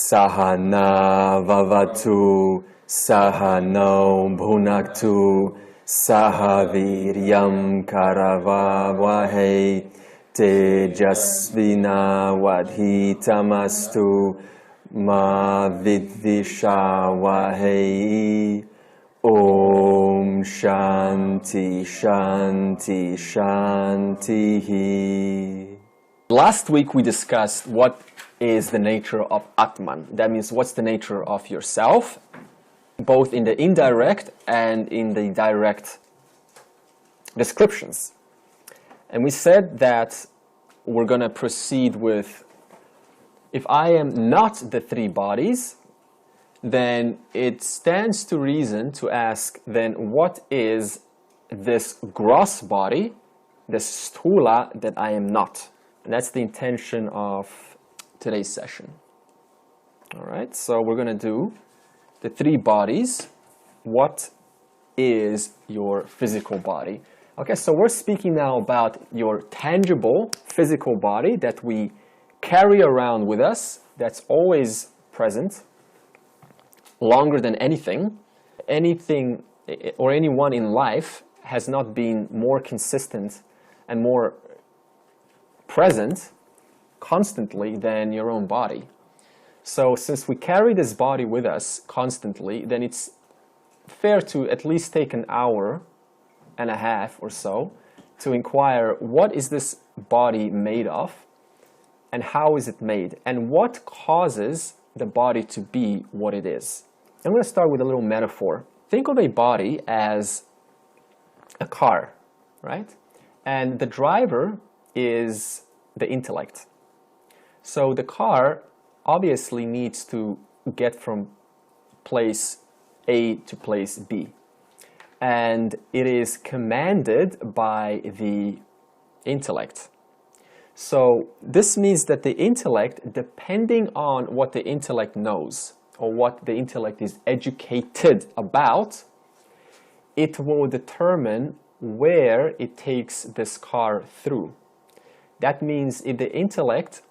Sahana vavatu sahano bhunaktu sahaviryam karavavahe tejasvina vadhitamastu ma vidvishavahe. Om Shanti Shanti Shanti. Last week we discussed what is the nature of Atman. That means what's the nature of yourself, both in the indirect and in the direct descriptions. And we said that we're going to proceed with, if I am not the three bodies, then it stands to reason to ask, then what is this gross body, this sthula, that I am not? And that's the intention of today's session. All right, so we're going to do the three bodies. What is your physical body? Okay, so we're speaking now about your tangible physical body that we carry around with us, that's always present, longer than anything. Anything or anyone in life has not been more consistent and more present constantly than your own body. So since we carry this body with us constantly, then it's fair to at least take an hour and a half or so to inquire, what is this body made of and how is it made and what causes the body to be what it is. I'm going to start with a little metaphor. Think of a body as a car, right? And the driver is the intellect. So the car obviously needs to get from place A to place B. And it is commanded by the intellect. So this means that the intellect, depending on what the intellect knows or what the intellect is educated about, it will determine where it takes this car through. That means if the intellect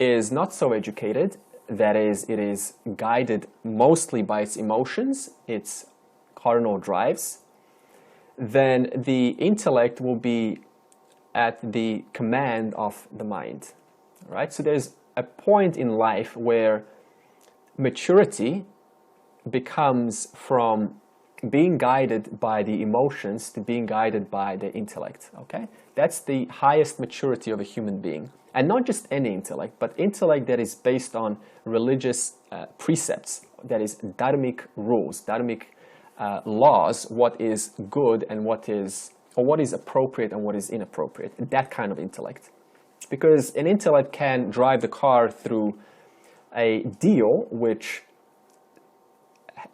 is not so educated, that is, it is guided mostly by its emotions, its carnal drives, then the intellect will be at the command of the mind, right? So there's a point in life where maturity becomes from being guided by the emotions to being guided by the intellect, okay? That's the highest maturity of a human being. And not just any intellect, but intellect that is based on religious precepts, that is dharmic rules, dharmic laws, what is good and what is appropriate and what is inappropriate, that kind of intellect. Because an intellect can drive the car through a deal which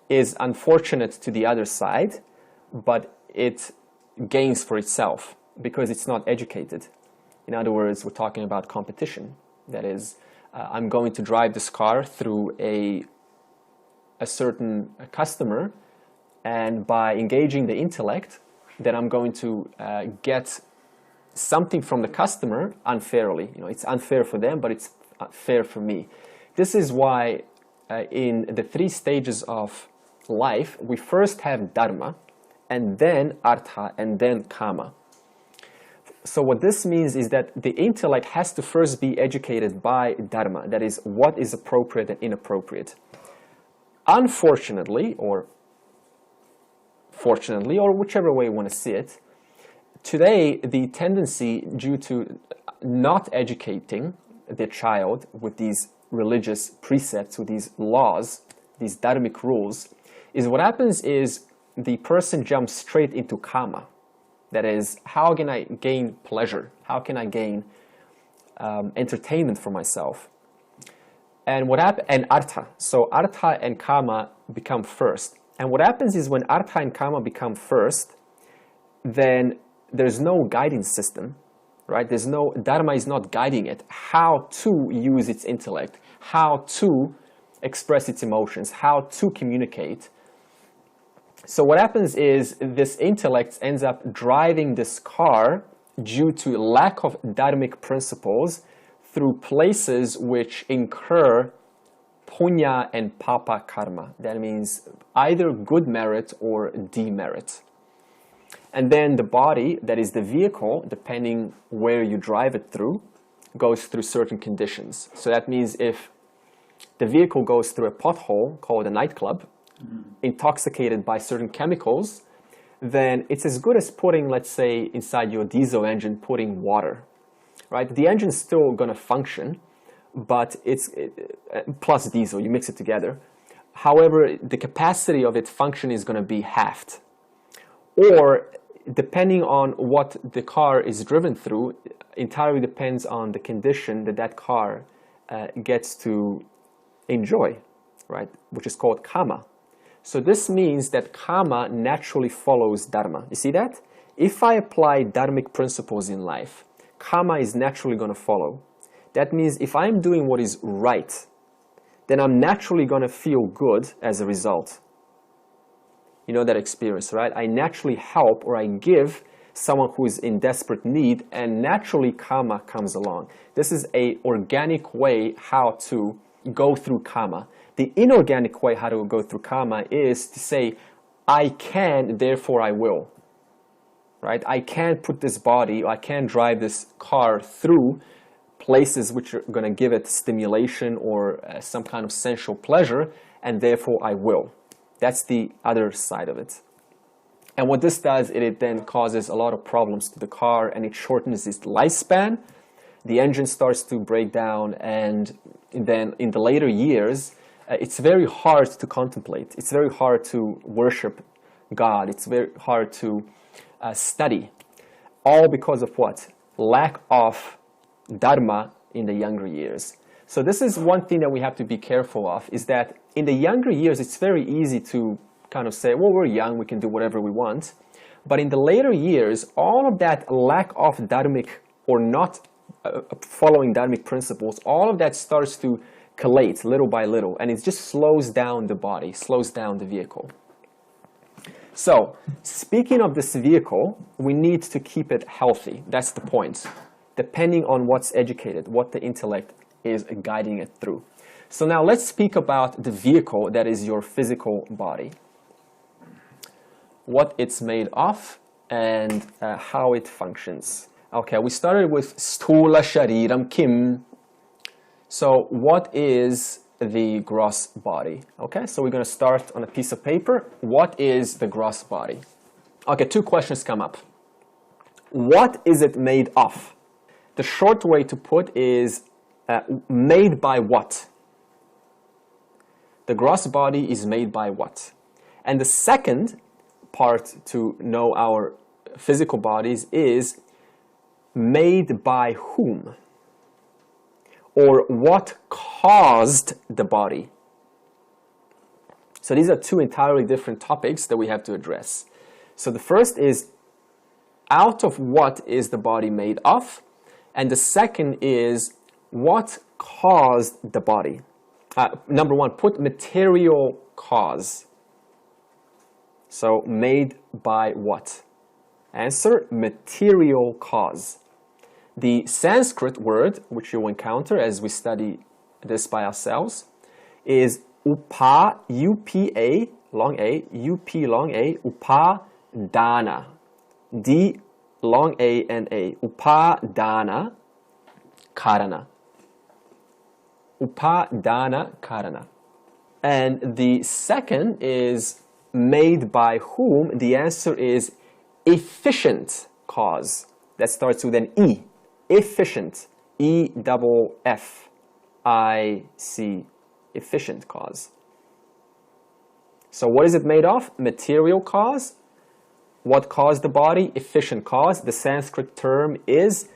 is unfortunate to the other side, but it gains for itself because it's not educated. In other words, we're talking about competition. That is, I'm going to drive this car through a certain customer, and by engaging the intellect, then I'm going to get something from the customer unfairly. You know, it's unfair for them, but it's fair for me. This is why in the three stages of life, we first have dharma, and then artha, and then kama. So what this means is that the intellect has to first be educated by dharma, that is, what is appropriate and inappropriate. Unfortunately, or fortunately, or whichever way you want to see it, today the tendency, due to not educating the child with these religious precepts, with these laws, these dharmic rules, is what happens is the person jumps straight into kama. That is, how can I gain pleasure? How can I gain entertainment for myself? And artha. So artha and kama become first. And what happens is when artha and kama become first, then there's no guiding system, right? Dharma is not guiding it how to use its intellect, how to express its emotions, how to communicate. So what happens is this intellect ends up driving this car due to lack of dharmic principles through places which incur punya and papa karma. That means either good merit or demerit. And then the body, that is the vehicle, depending where you drive it through, goes through certain conditions. So that means if the vehicle goes through a pothole called a nightclub, intoxicated by certain chemicals, then it's as good as putting, let's say, inside your diesel engine, putting water, right? The engine's still going to function, but plus diesel, you mix it together. However, the capacity of its function is going to be halved. Or, depending on what the car is driven through, entirely depends on the condition that that car gets to enjoy, right? Which is called kama. So this means that kama naturally follows dharma. You see that? If I apply dharmic principles in life, kama is naturally going to follow. That means if I'm doing what is right, then I'm naturally going to feel good as a result. You know that experience, right? I naturally help or I give someone who is in desperate need, and naturally kama comes along. This is an organic way how to go through kama. The inorganic way how to go through kama is to say, I can, therefore I will. Right? I can't put this body, I can't drive this car through places which are going to give it stimulation or some kind of sensual pleasure, and therefore I will. That's the other side of it. And what this does, it then causes a lot of problems to the car, and it shortens its lifespan. The engine starts to break down, and then in the later years, it's very hard to contemplate. It's very hard to worship God. It's very hard to study. All because of what? Lack of dharma in the younger years. So this is one thing that we have to be careful of, is that in the younger years, it's very easy to kind of say, well, we're young, we can do whatever we want. But in the later years, all of that lack of dharmic or not following dharmic principles, all of that starts to collate little by little, and it just slows down the body, slows down the vehicle. So, speaking of this vehicle, we need to keep it healthy. That's the point. Depending on what's educated, what the intellect is guiding it through. So now let's speak about the vehicle that is your physical body. What it's made of and how it functions. Okay, we started with Sthula Shariram Kim. So what is the gross body? Okay, so we're going to start on a piece of paper. What is the gross body? Okay, two questions come up. What is it made of? The short way to put is made by what? The gross body is made by what? And the second part to know our physical bodies is made by whom? Or what caused the body? So these are two entirely different topics that we have to address. So the first is, out of what is the body made of? And the second is, what caused the body? Number one, put material cause. So made by what? Answer, material cause. The Sanskrit word, which you'll encounter as we study this by ourselves, is upa, U-P-A, long A, U-P long A, upadana. D long A and A, upadana karana. Upadana karana. And the second is made by whom? The answer is efficient cause. That starts with an E. Efficient. E-double-F-I-C. Efficient cause. So what is it made of? Material cause. What caused the body? Efficient cause. The Sanskrit term is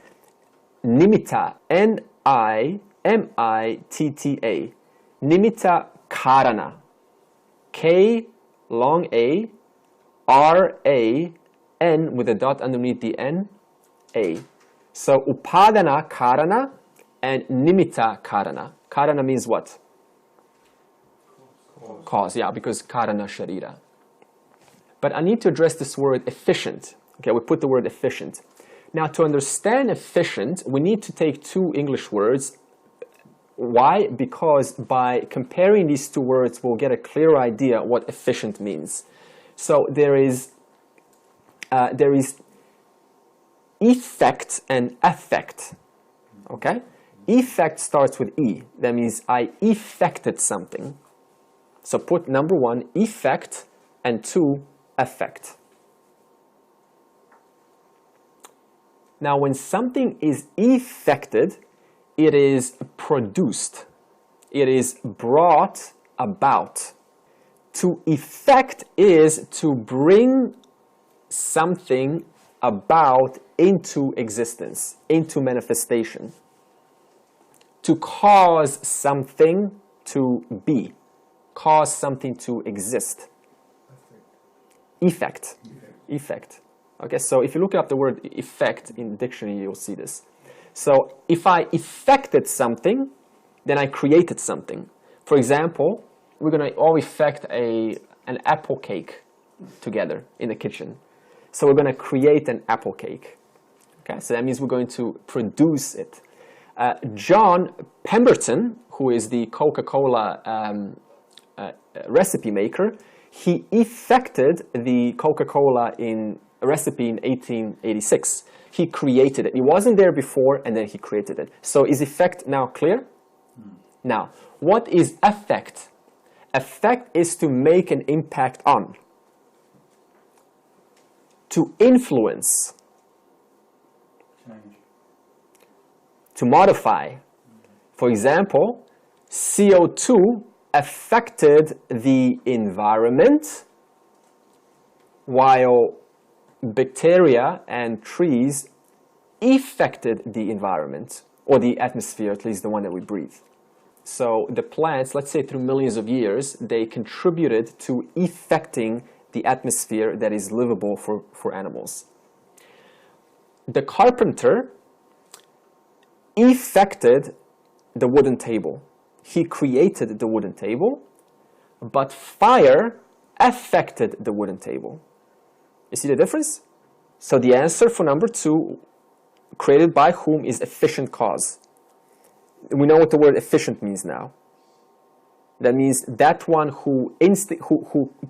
nimitta. N-I-M-I-T-T-A. Nimitta karana. K long A, R-A-N with a dot underneath the N, A. So upadana karana and nimitta karana. Karana means what? Cause, yeah, because karana sharira. But I need to address this word efficient. Okay, we put the word efficient. Now, to understand efficient, we need to take two English words, Why? Because by comparing these two words, we'll get a clear idea what efficient means. So there is effect and affect. Okay? Effect starts with E. That means I effected something. So put number 1, effect, and 2, affect. Now, when something is effected, it is produced. It is brought about. To effect is to bring something about into existence, into manifestation. To cause something to be, cause something to exist. Effect. Effect. Okay, so if you look up the word effect in dictionary, you'll see this. So if I effected something, then I created something. For example, we're going to all effect an apple cake together in the kitchen. So we're going to create an apple cake. Okay, so that means we're going to produce it. John Pemberton, who is the Coca-Cola recipe maker, he effected the Coca-Cola recipe in 1886. He created it. He wasn't there before, and then he created it. So is effect now clear? Now, what is affect? Affect is to make an impact on. To influence. Change. To modify. For example, CO2 affected the environment, while bacteria and trees affected the environment, or the atmosphere, at least the one that we breathe. So the plants, let's say through millions of years, they contributed to affecting the atmosphere that is livable for animals. The carpenter affected the wooden table. He created the wooden table, but fire affected the wooden table. You see the difference? So the answer for number 2, created by whom, is efficient cause. We know what the word efficient means now. That means that one who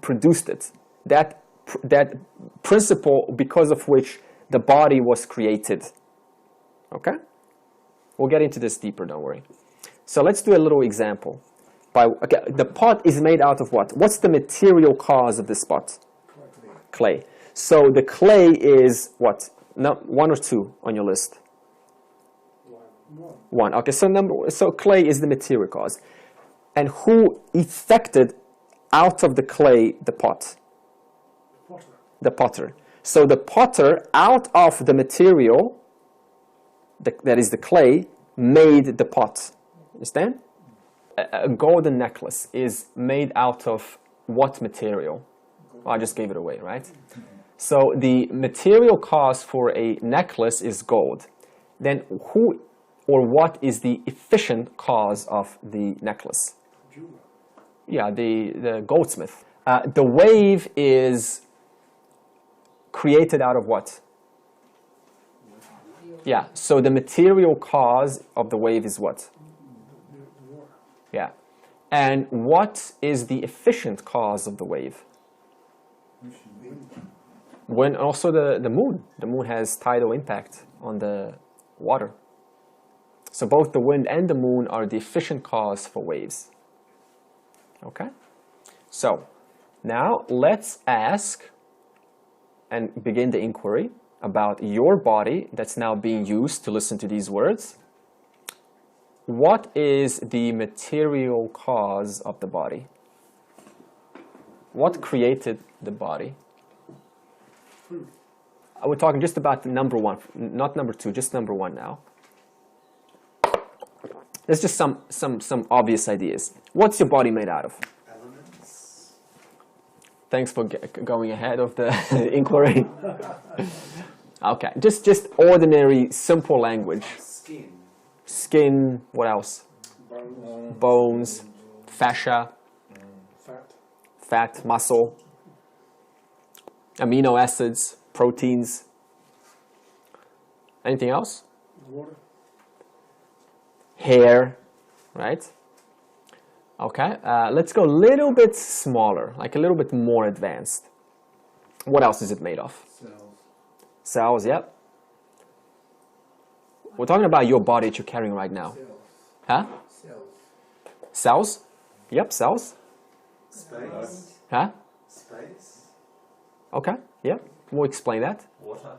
produced it. That principle because of which the body was created. Okay? We'll get into this deeper, don't worry. So let's do a little example. The pot is made out of what? What's the material cause of this pot? Clay. So the clay is what? 1 or 2 on your list? 1. Okay, so clay is the material cause. And who effected out of the clay the pot? The potter. So the potter, out of the material, that is the clay, made the pot. Understand? A golden necklace is made out of what material? Well, I just gave it away, right? So the material cost for a necklace is gold. Then who or what is the efficient cause of the necklace? Yeah, the goldsmith. The wave is created out of what? Yeah, so the material cause of the wave is what? Yeah. And what is the efficient cause of the wave? When also the moon. The moon has tidal impact on the water. So both the wind and the moon are the efficient cause for waves. Okay? So now let's ask and begin the inquiry about your body that's now being used to listen to these words. What is the material cause of the body? What created the body? We're talking just about the number 1, not number 2, just number 1 now. There's just some obvious ideas. What's your body made out of? Elements. Thanks for going ahead of the inquiry. Okay, just ordinary, simple language. Skin, what else? Bones, fascia, fat, muscle, amino acids, proteins. Anything else? Water. Hair, right? Okay, let's go a little bit smaller, like a little bit more advanced. What else is it made of? Cells. Cells, yep. We're talking about your body that you're carrying right now. Cells. Huh? Cells. Cells? Yep, cells. Space. Huh? Space. Okay, yep. We'll explain that. Water.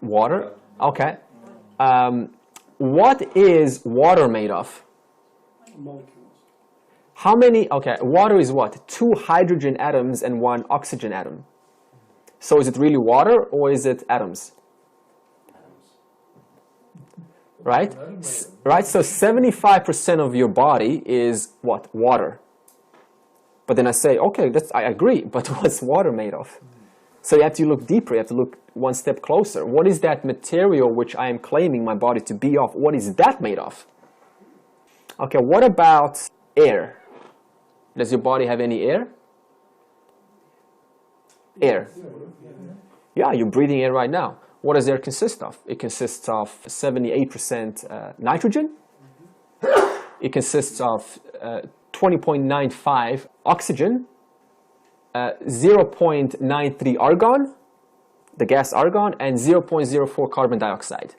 Water? Okay. What is water made of? Molecules. How many? Okay, water is what? 2 hydrogen atoms and 1 oxygen atom. So is it really water or is it atoms? Right? Right, so 75% of your body is what? Water. But then I say, okay, I agree, but what's water made of? So you have to look deeper, you have to look one step closer. What is that material which I am claiming my body to be of? What is that made of? Okay, what about air? Does your body have any air? Air. Yeah, you're breathing air right now. What does air consist of? It consists of 78% nitrogen. It consists of 20.95 oxygen, 0.93 argon, the gas argon, and 0.04 carbon dioxide.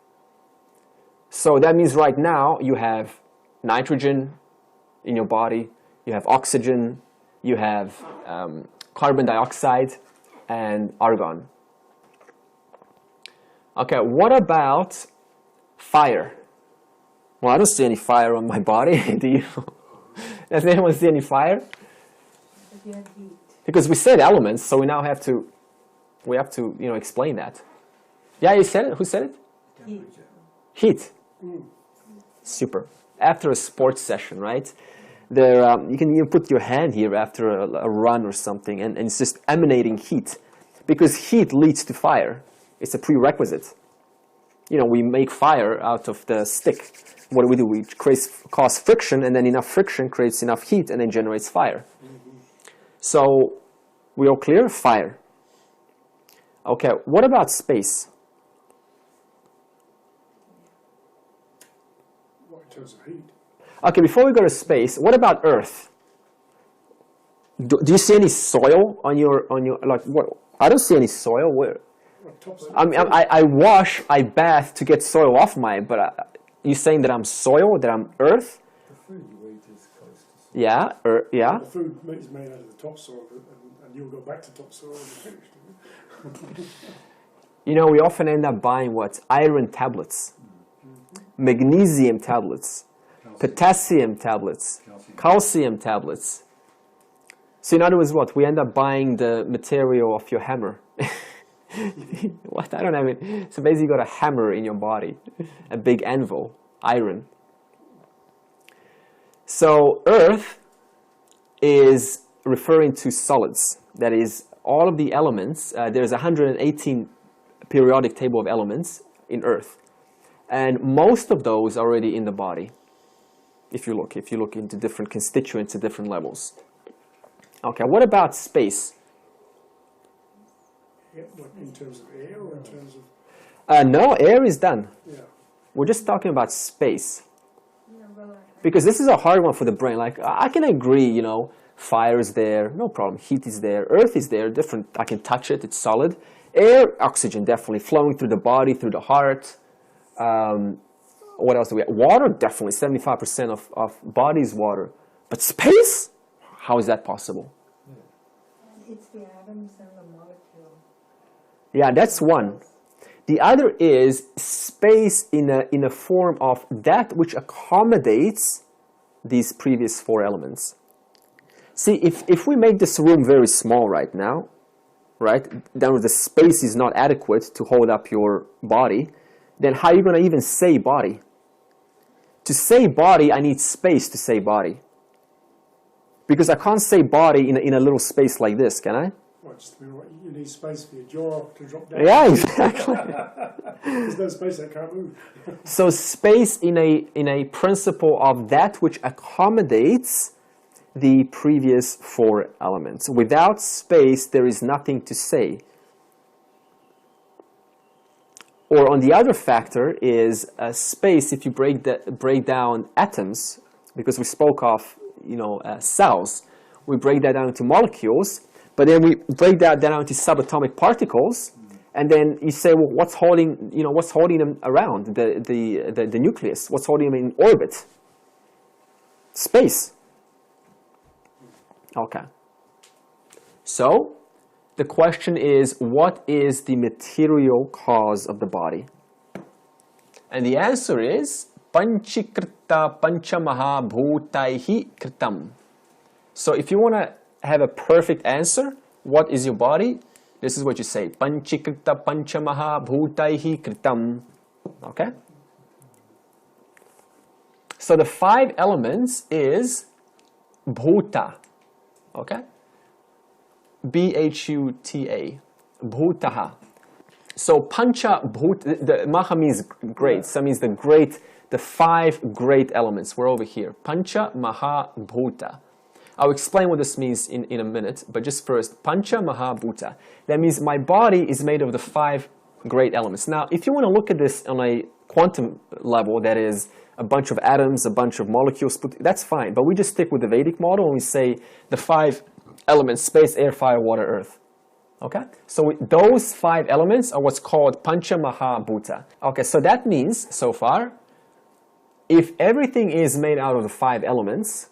So that means right now you have nitrogen in your body, you have oxygen, you have carbon dioxide, and argon. Okay, what about fire? Well, I don't see any fire on my body. Do you? Does anyone see any fire? Because we said elements, so we now have to, explain that. Yeah, you said it. Who said it? Heat. Heat. Super. After a sports session, right? There, you can put your hand here after a run or something, and it's just emanating heat, because heat leads to fire. It's a prerequisite. We make fire out of the stick. What do? We cause friction, and then enough friction creates enough heat, and then generates fire. So, we all clear? Fire. Okay, what about space? What in terms of heat? Okay, before we go to space, what about Earth? Do you see any soil on your like what? I don't see any soil. Where? I bath to get soil off but you saying that I'm soil, that I'm Earth? The food you eat is close to soil. Yeah, yeah. The food is made out of the topsoil, and you'll go back to topsoil and finish. We often end up buying what? Iron tablets, magnesium tablets, potassium tablets, calcium tablets. So in other words, what? We end up buying the material of your hammer. What? I don't have it. So basically you got a hammer in your body, a big anvil, iron. So Earth is referring to solids. That is, all of the elements, there's 118 periodic table of elements in Earth. And most of those are already in the body, if you look into different constituents at different levels. Okay, what about space? Yeah, what, in terms of air or in terms of... No, air is done. Yeah. We're just talking about space. Because this is a hard one for the brain. Like, I can agree, fire is there, no problem. Heat is there, earth is there, different. I can touch it, it's solid. Air, oxygen, definitely flowing through the body, through the heart. What else do we have? Water, definitely, 75% of body is water. But space? How is that possible? It's the atoms and the molecule. Yeah, that's one. The other is space in a form of that which accommodates these previous 4 elements. See, if we make this room very small right now, right, then the space is not adequate to hold up your body, then how are you going to even say body? To say body, I need space to say body. Because I can't say body in a little space like this, can I? Well, you need space for your jaw to drop down. Yeah, exactly. There's no space, that can't move. So space in a principle of that which accommodates the previous 4 elements. Without space, there is nothing to say. Or on the other factor is space, if you break down atoms, because we spoke of, cells. We break that down into molecules, but then we break that down into subatomic particles, and then you say, well, what's holding them around the nucleus? What's holding them in orbit? Space. Okay. So the question is, what is the material cause of the body? And the answer is panchikrita panchamaha bhutaihi kritam. So if you want to have a perfect answer, what is your body? This is what you say. Panchikrita panchamaha bhutaihi kritam. Okay? So the 5 elements is bhuta. Okay? B-H-U-T-A. Bhutaha. So pancha bhut, the maha means great. So means the 5 great elements. We're over here. Pancha maha bhuta. I'll explain what this means in a minute, but just first, pancha maha bhuta. That means my body is made of the 5 great elements. Now, if you want to look at this on a quantum level, that is a bunch of atoms, a bunch of molecules, that's fine. But we just stick with the Vedic model and we say the 5 elements, space, air, fire, water, earth. Okay? So those 5 elements are what's called pancha maha bhuta. Okay, so that means, so far, if everything is made out of the 5 elements,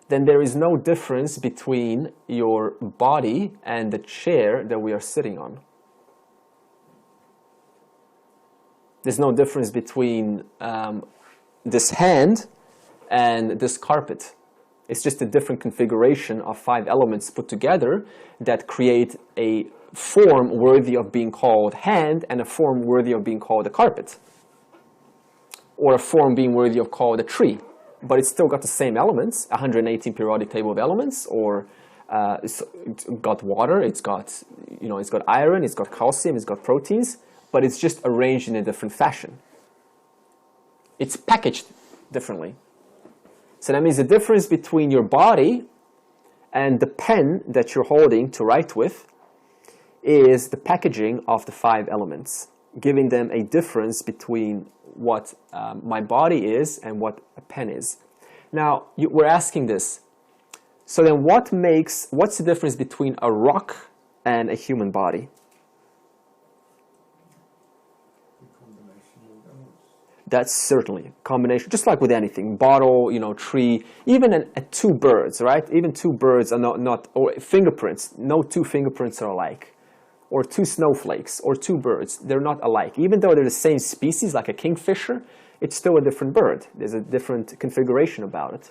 then there is no difference between your body and the chair that we are sitting on. There's no difference between this hand and this carpet. It's just a different configuration of 5 elements put together that create a form worthy of being called hand and a form worthy of being called a carpet. Or a form being worthy of called a tree. But it's still got the same elements, 118 periodic table of elements, or it's got water, it's got iron, it's got calcium, it's got proteins, but it's just arranged in a different fashion. It's packaged differently. So that means the difference between your body and the pen that you're holding to write with is the packaging of the 5 elements, giving them a difference between what my body is and what a pen is. Now, we're asking this. So then what's the difference between a rock and a human body? That's certainly a combination, just like with anything, bottle, tree, even 2 birds, right? Even 2 birds are not or fingerprints, no 2 fingerprints are alike. Or 2 snowflakes, or 2 birds, they're not alike. Even though they're the same species, like a kingfisher, it's still a different bird. There's a different configuration about it.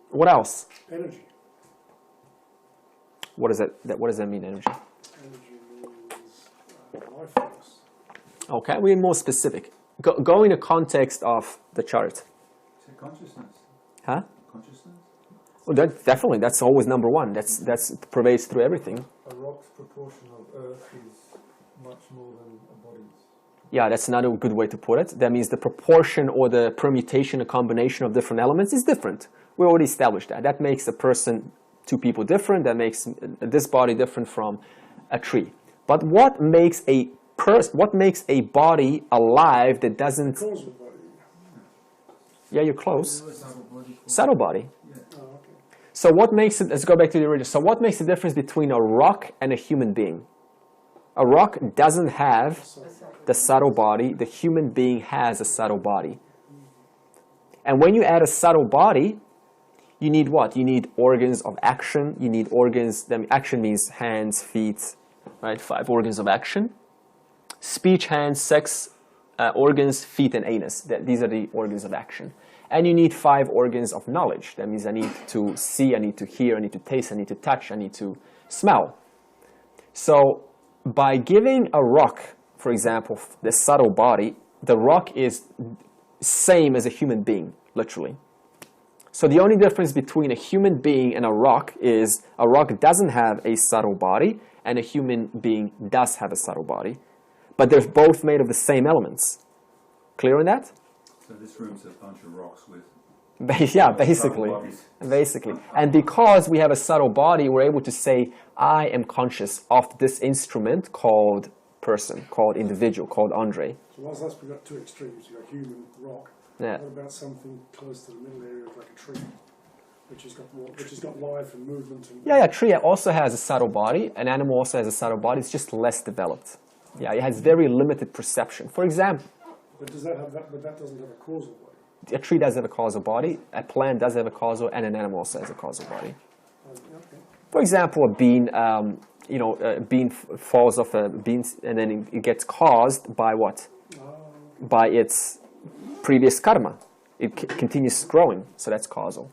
What else? Energy. What does that mean, energy? Energy means life force. Okay, we're more specific. Go in the context of the chart. Is it consciousness? Huh? Consciousness? Well, definitely, that's always number 1. That's pervades through everything. A rock's proportion of Earth is much more than a body's. Yeah, that's another good way to put it. That means the proportion or the permutation, a combination of different elements is different. We already established that. That makes a person, 2 people different. That makes this body different from a tree. But what makes a body alive that doesn't... Cause of body. Yeah, you're close. Subtle body. Subtle body. Oh, okay. So what makes it, let's go back to the original. So what makes the difference between a rock and a human being? A rock doesn't have the subtle body. The human being has a subtle body. And when you add a subtle body, you need what? You need organs of action. You need organs, action means hands, feet, right? 5 organs of action. Speech, hands, sex, organs, feet, and anus. These are the organs of action. And you need 5 organs of knowledge. That means I need to see, I need to hear, I need to taste, I need to touch, I need to smell. So by giving a rock, for example, the subtle body, the rock is same as a human being, literally. So the only difference between a human being and a rock is a rock doesn't have a subtle body and a human being does have a subtle body. But they're both made of the same elements. Clear on that? So this room's a bunch of rocks with... Yeah, basically. And because we have a subtle body, we're able to say, I am conscious of this instrument called person, called individual, called Andre. So whilst that's, we've got 2 extremes. You've got human, rock, Yeah. What about something close to the middle area, like a tree, which has got life and movement? And Yeah, tree also has a subtle body. An animal also has a subtle body. It's just less developed. Yeah, it has very limited perception. For example, But does that have that? But that doesn't have a causal body. a tree does have a causal body. A plant does have a causal, and an animal also has a causal body. Okay. For example, a bean, a bean falls off a bean, and then it gets caused by what? By its previous karma. It continues growing, so that's causal.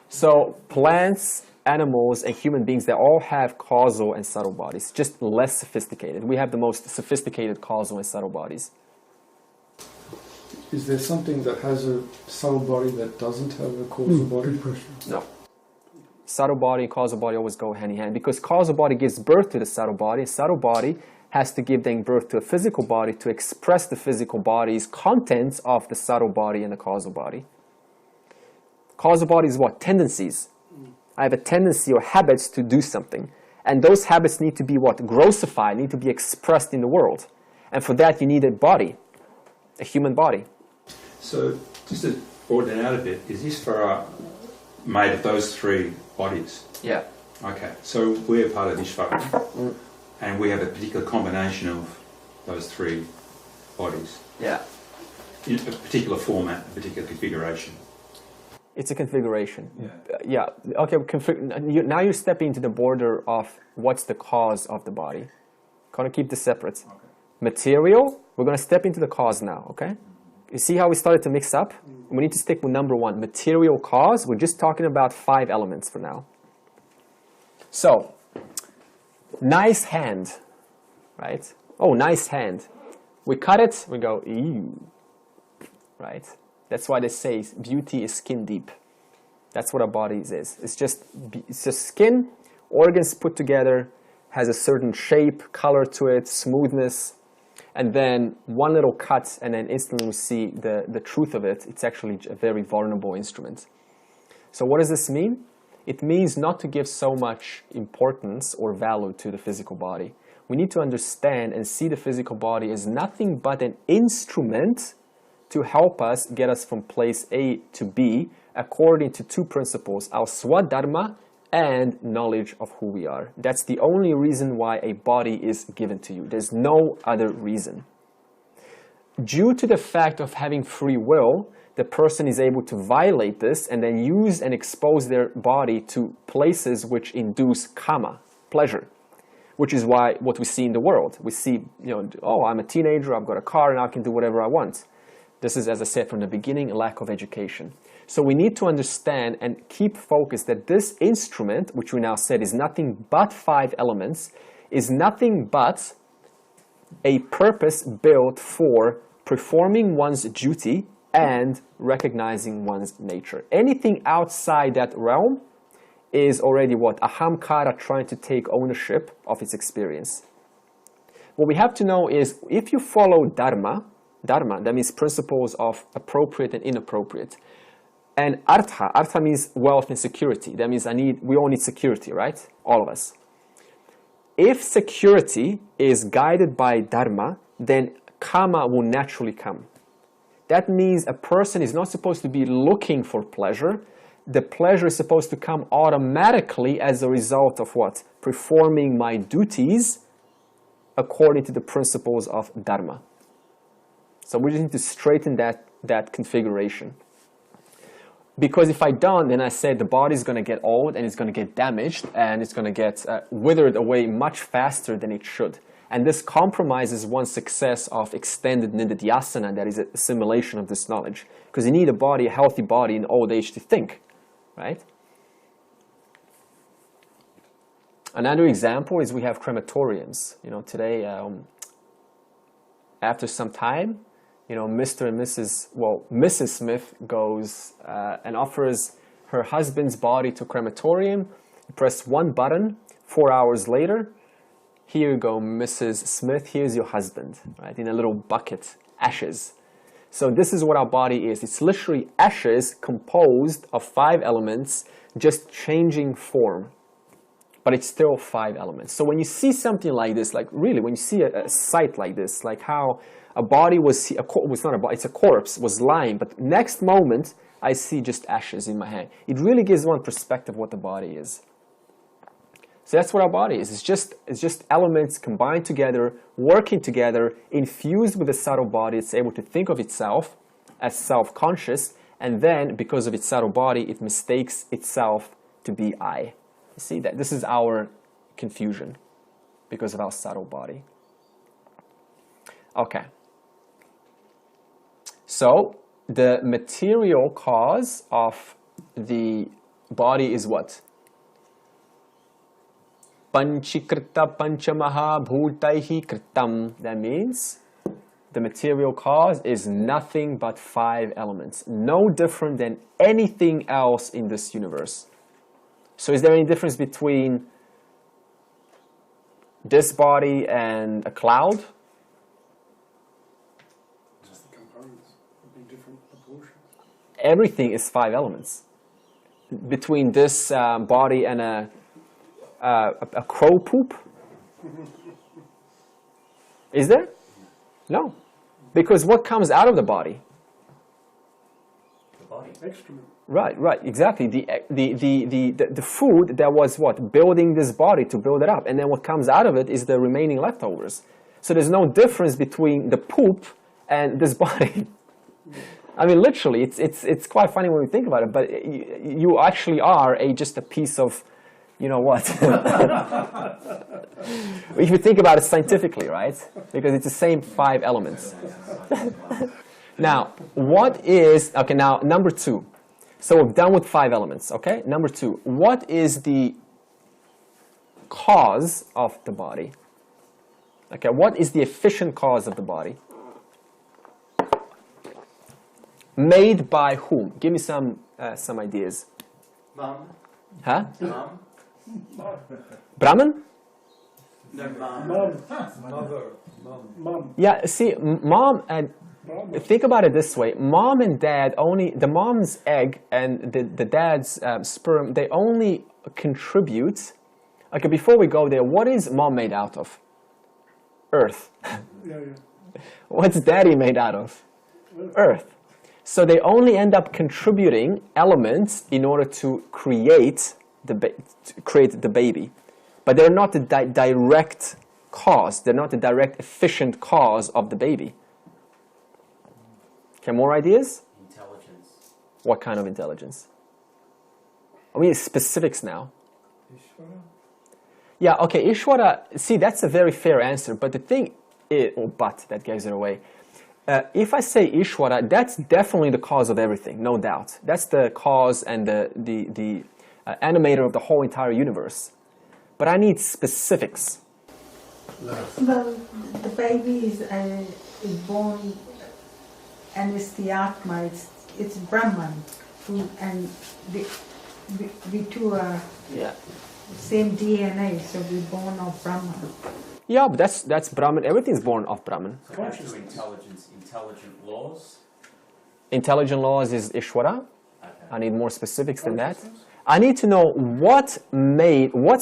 So plants, animals, and human beings, they all have causal and subtle bodies, just less sophisticated. We have the most sophisticated causal and subtle bodies. Is there something that has a subtle body that doesn't have a causal body? No. Subtle body and causal body always go hand in hand, because causal body gives birth to the subtle body, and subtle body has to give then birth to a physical body to express the physical body's contents of the subtle body and the causal body. Causal body is what? Tendencies. I have a tendency or habits to do something. And those habits need to be what? Grossified, need to be expressed in the world. And for that you need a body, a human body. So, just to broaden it out a bit, is this for made of those three bodies? Yeah. Okay, so we're part of Ishvara, and we have a particular combination of those three bodies. Yeah. In a particular format, a particular configuration. It's a configuration. Yeah. Yeah. Okay. Now you're stepping into the border of what's the cause of the body. Kind of keep this separate. Okay. Material, we're going to step into the cause now, okay? You see how we started to mix up? We need to stick with number one, material cause. We're just talking about 5 elements for now. So, nice hand, right? Oh, nice hand. We cut it, we go, ew, right? That's why they say beauty is skin deep. That's what our bodies is. It's just skin, organs put together, has a certain shape, color to it, smoothness, and then one little cut, and then instantly we see the truth of it. It's actually a very vulnerable instrument. So what does this mean? It means not to give so much importance or value to the physical body. We need to understand and see the physical body as nothing but an instrument to help us get us from place A to B according to 2 principles, our swadharma and knowledge of who we are. That's the only reason why a body is given to you. There's no other reason. Due to the fact of having free will, the person is able to violate this and then use and expose their body to places which induce kama, pleasure, which is why what we see in the world. We see, oh, I'm a teenager, I've got a car, and I can do whatever I want. This is, as I said from the beginning, a lack of education. So we need to understand and keep focused that this instrument, which we now said is nothing but 5 elements, is nothing but a purpose built for performing one's duty and recognizing one's nature. Anything outside that realm is already what? Ahamkara, trying to take ownership of its experience. What we have to know is if you follow dharma, that means principles of appropriate and inappropriate. And artha means wealth and security. That means we all need security, right? All of us. If security is guided by dharma, then kama will naturally come. That means a person is not supposed to be looking for pleasure. The pleasure is supposed to come automatically as a result of what? Performing my duties according to the principles of dharma. So we just need to straighten that configuration. Because if I don't, then I said the body's going to get old and it's going to get damaged and it's going to get withered away much faster than it should. And this compromises one's success of extended nididhyasana, that is assimilation of this knowledge. Because you need a healthy body in old age to think, right? Another example is we have crematoriums. Today, after some time, Mr. and Mrs. Smith goes and offers her husband's body to crematorium. You press one button, 4 hours later, here you go, Mrs. Smith, here's your husband, right? In a little bucket, ashes. So this is what our body is. It's literally ashes composed of 5 elements, just changing form. But it's still 5 elements. So when you see something like this, like really, when you see a sight like this, like how a body was not a body, it's a corpse, was lying, but next moment I see just ashes in my hand. It really gives one perspective of what the body is. So that's what our body is. It's just elements combined together, working together, infused with the subtle body. It's able to think of itself as self-conscious, and then because of its subtle body, it mistakes itself to be I. You see that? This is our confusion because of our subtle body. Okay. So the material cause of the body is what? Panchikrita panchamaha bhutaihi kritam. That means the material cause is nothing but 5 elements. No different than anything else in this universe. So is there any difference between this body and a cloud? Just the components would be different proportions. Everything is 5 elements. Between this body and a crow poop? Is there? No. Because what comes out of the body? The body. Excrement. Right, exactly. The food that was what? Building this body to build it up. And then what comes out of it is the remaining leftovers. So there's no difference between the poop and this body. I mean, literally, it's quite funny when we think about it, but you actually are just a piece of, you know what? If you think about it scientifically, right? Because it's the same 5 elements. Now, what is, okay, now number 2. So we're done with 5 elements, okay? Number 2, what is the cause of the body? Okay, what is the efficient cause of the body? Made by whom? Give me some ideas. Mum. Huh? Mum. Brahman? No, mum. Mother. Mum. Yeah, see, mom and think about it this way. Mom and dad only, the mom's egg and the dad's sperm, they only contribute. Okay, before we go there, what is mom made out of? Earth. Yeah. What's daddy made out of? Earth. So they only end up contributing elements in order to create the baby. But they're not the direct cause. They're not the direct efficient cause of the baby. Okay, more ideas? Intelligence. What kind of intelligence? I mean, specifics now. Ishvara. Yeah, okay, Ishvara, see, that's a very fair answer, but the thing is, but that gives it away. If I say Ishvara, that's definitely the cause of everything, no doubt. That's the cause and the animator of the whole entire universe. But I need specifics. Well, the baby is born and it's the Atma, it's Brahman, and we two are same DNA, so we're born of Brahman. Yeah, but that's Brahman. Everything's born of Brahman. So back to intelligence, intelligent laws. Intelligent laws is Ishvara. Okay. I need more specifics than that. I need to know what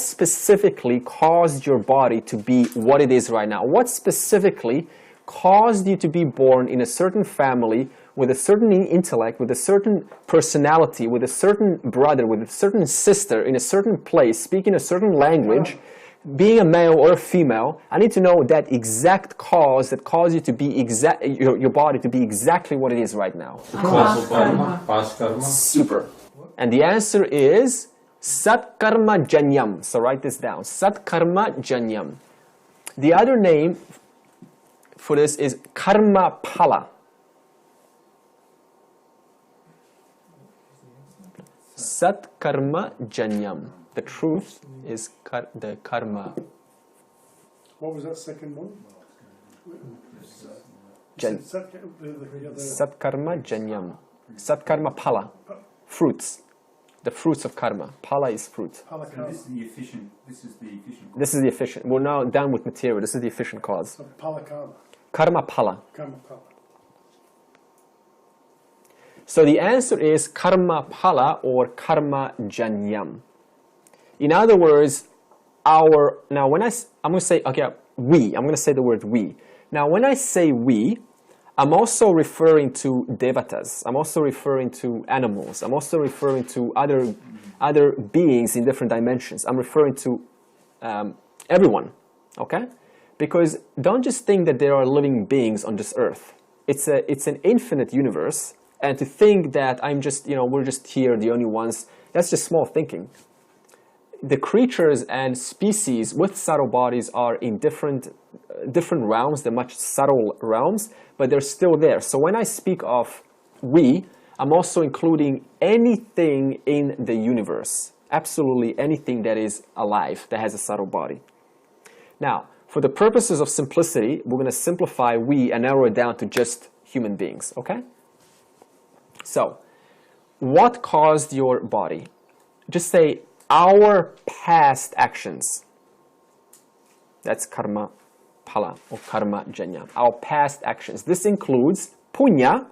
specifically caused your body to be what it is right now. What specifically caused you to be born in a certain family with a certain intellect, with a certain personality, with a certain brother, with a certain sister, in a certain place, speaking a certain language, being a male or a female. I need to know that exact cause that caused you to be your body to be exactly what it is right now. Past karma. Past karma. Super. And the answer is Sat Karma Janyam. So write this down. Sat Karma Janyam. The other name for this is Karma Phala. Sat Karma Janyam. The truth is the karma. What was that second one? Sat Karma Janyam. Sat Karma Phala. Fruits. The fruits of karma. Phala is fruit. So this is the efficient. This is the efficient. We're now done with material. This is the efficient cause. So Palakama. Karma Phala. Karma Pala. So the answer is Karma Phala or Karma Janyam. In other words, now when I'm going to say, okay, I'm going to say the word we. Now, when I say we, I'm also referring to devatas. I'm also referring to animals. I'm also referring to other beings in different dimensions. I'm referring to everyone, okay? Because don't just think that there are living beings on this earth. It's an infinite universe, and to think that I'm just, we're just here, the only ones, that's just small thinking. The creatures and species with subtle bodies are in different realms. They're much subtle realms, but they're still there. So when I speak of we, I'm also including anything in the universe. Absolutely anything that is alive, that has a subtle body. Now, for the purposes of simplicity, we're going to simplify we and narrow it down to just human beings, okay? So, what caused your body? Just say, our past actions. That's karma phala or karma janya. Our past actions. This includes punya,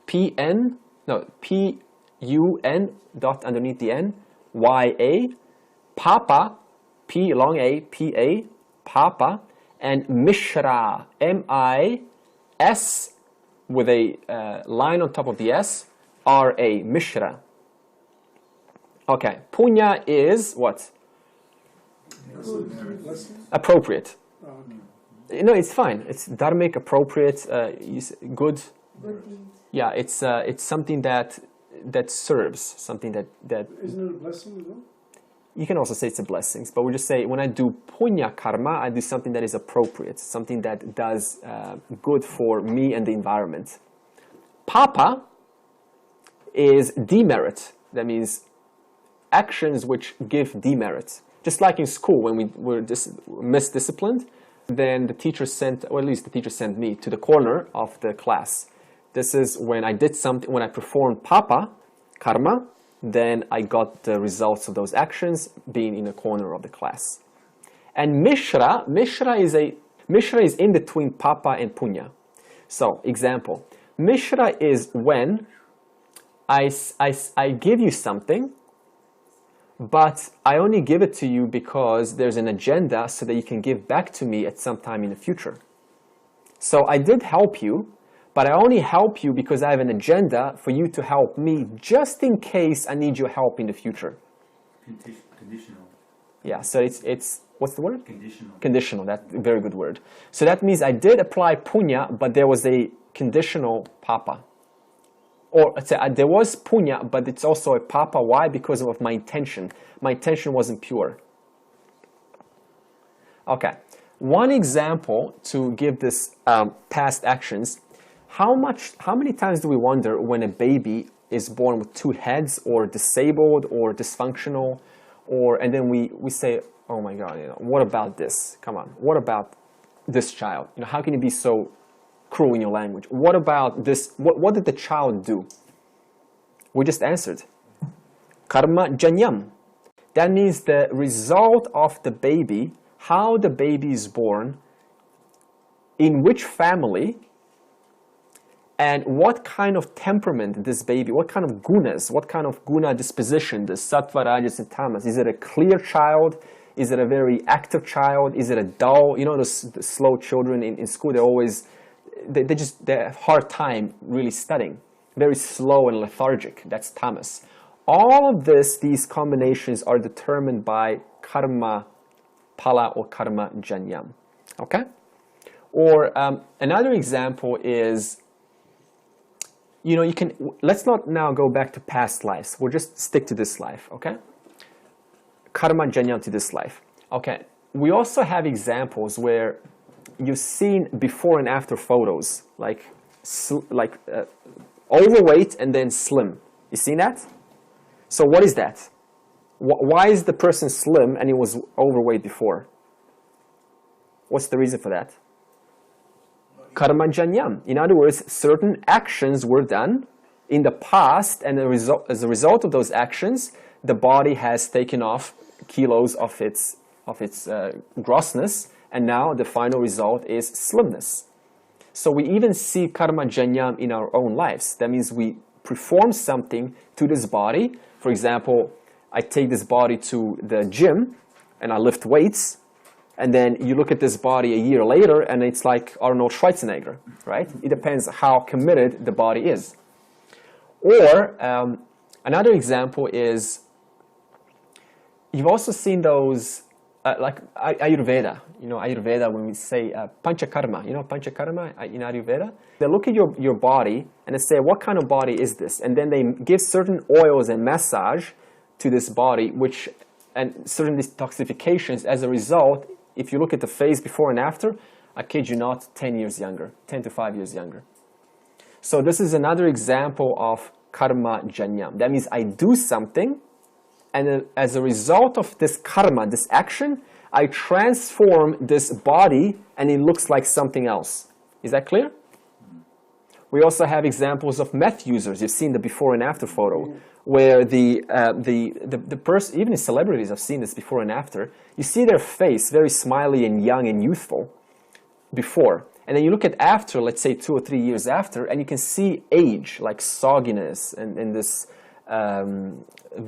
P-U-N dot underneath the N, Y-A, papa, P long A, P-A, papa, and mishra, M-I-S with a line on top of the S, R-A, mishra. Okay, punya is what? Appropriate. No, it's fine. It's dharmic, appropriate, good. Good deeds. Yeah, it's something that serves, something that Isn't it a blessing as well? you can also say it's a blessing, but we just say when I do punya karma, I do something that is appropriate, something that does good for me and the environment. Papa is demerit. That means actions which give demerit. Just like in school, when we were misdisciplined, then the teacher sent, or at least the teacher sent me to the corner of the class. This is when I did something, when I performed papa, karma, then I got the results of those actions being in the corner of the class. And mishra is in between papa and punya. So, example, mishra is when I give you something, but I only give it to you because there's an agenda so that you can give back to me at some time in the future. So I did help you, but I only help you because I have an agenda for you to help me just in case I need your help in the future. Conditional. Yeah, so it's what's the word? Conditional. Conditional, that's a very good word. So that means I did apply punya, but there was a conditional papa. Or there was punya, but it's also a papa. Why? Because of my intention. My intention wasn't pure. Okay. One example to give this past actions. How many times do we wonder when a baby is born with two heads, or disabled, or dysfunctional, and then we say, oh my God, what about this? Come on, what about this child? How can you be so cruel in your language? What about this? What did the child do? We just answered. Karma janyam. That means the result of the baby, how the baby is born, in which family, and what kind of temperament this baby, what kind of gunas, what kind of guna disposition, the sattva, rajas, and tamas. Is it a clear child? Is it a very active child? Is it a dull? The slow children in school, they have a hard time really studying. Very slow and lethargic. That's tamas. All of these combinations are determined by karma phala or karma janyam. Okay? Or another example is, let's not now go back to past lives. We'll just stick to this life, okay? Karma janyam to this life. Okay. We also have examples where you've seen before and after photos, like overweight and then slim. You seen that? So what is that? Why is the person slim and he was overweight before? What's the reason for that? Karma janyam. In other words, certain actions were done in the past, and as a result of those actions, the body has taken off kilos of its grossness, and now the final result is slimness. So we even see karma janyam in our own lives. That means we perform something to this body. For example, I take this body to the gym and I lift weights, And then you look at this body a year later, and it's like Arnold Schwarzenegger, right? It depends how committed the body is. Or another example is, you've also seen those, like Ayurveda. You know, Ayurveda, when we say panchakarma, you know panchakarma in Ayurveda? They look at your body and they say, what kind of body is this? And then they give certain oils and massage to this body, and certain detoxifications. As a result, if you look at the face before and after, I kid you not, 10 years younger, 10 to 5 years younger. So this is another example of karma janyam. That means I do something, and as a result of this karma, this action, I transform this body and it looks like something else. Is that clear? We also have examples of meth users. You've seen the before and after photo, where the person, even in celebrities, I've seen this before and after. You see their face very smiley and young and youthful before, and then you look at after, let's say 2 or 3 years after, and you can see age, like sogginess and this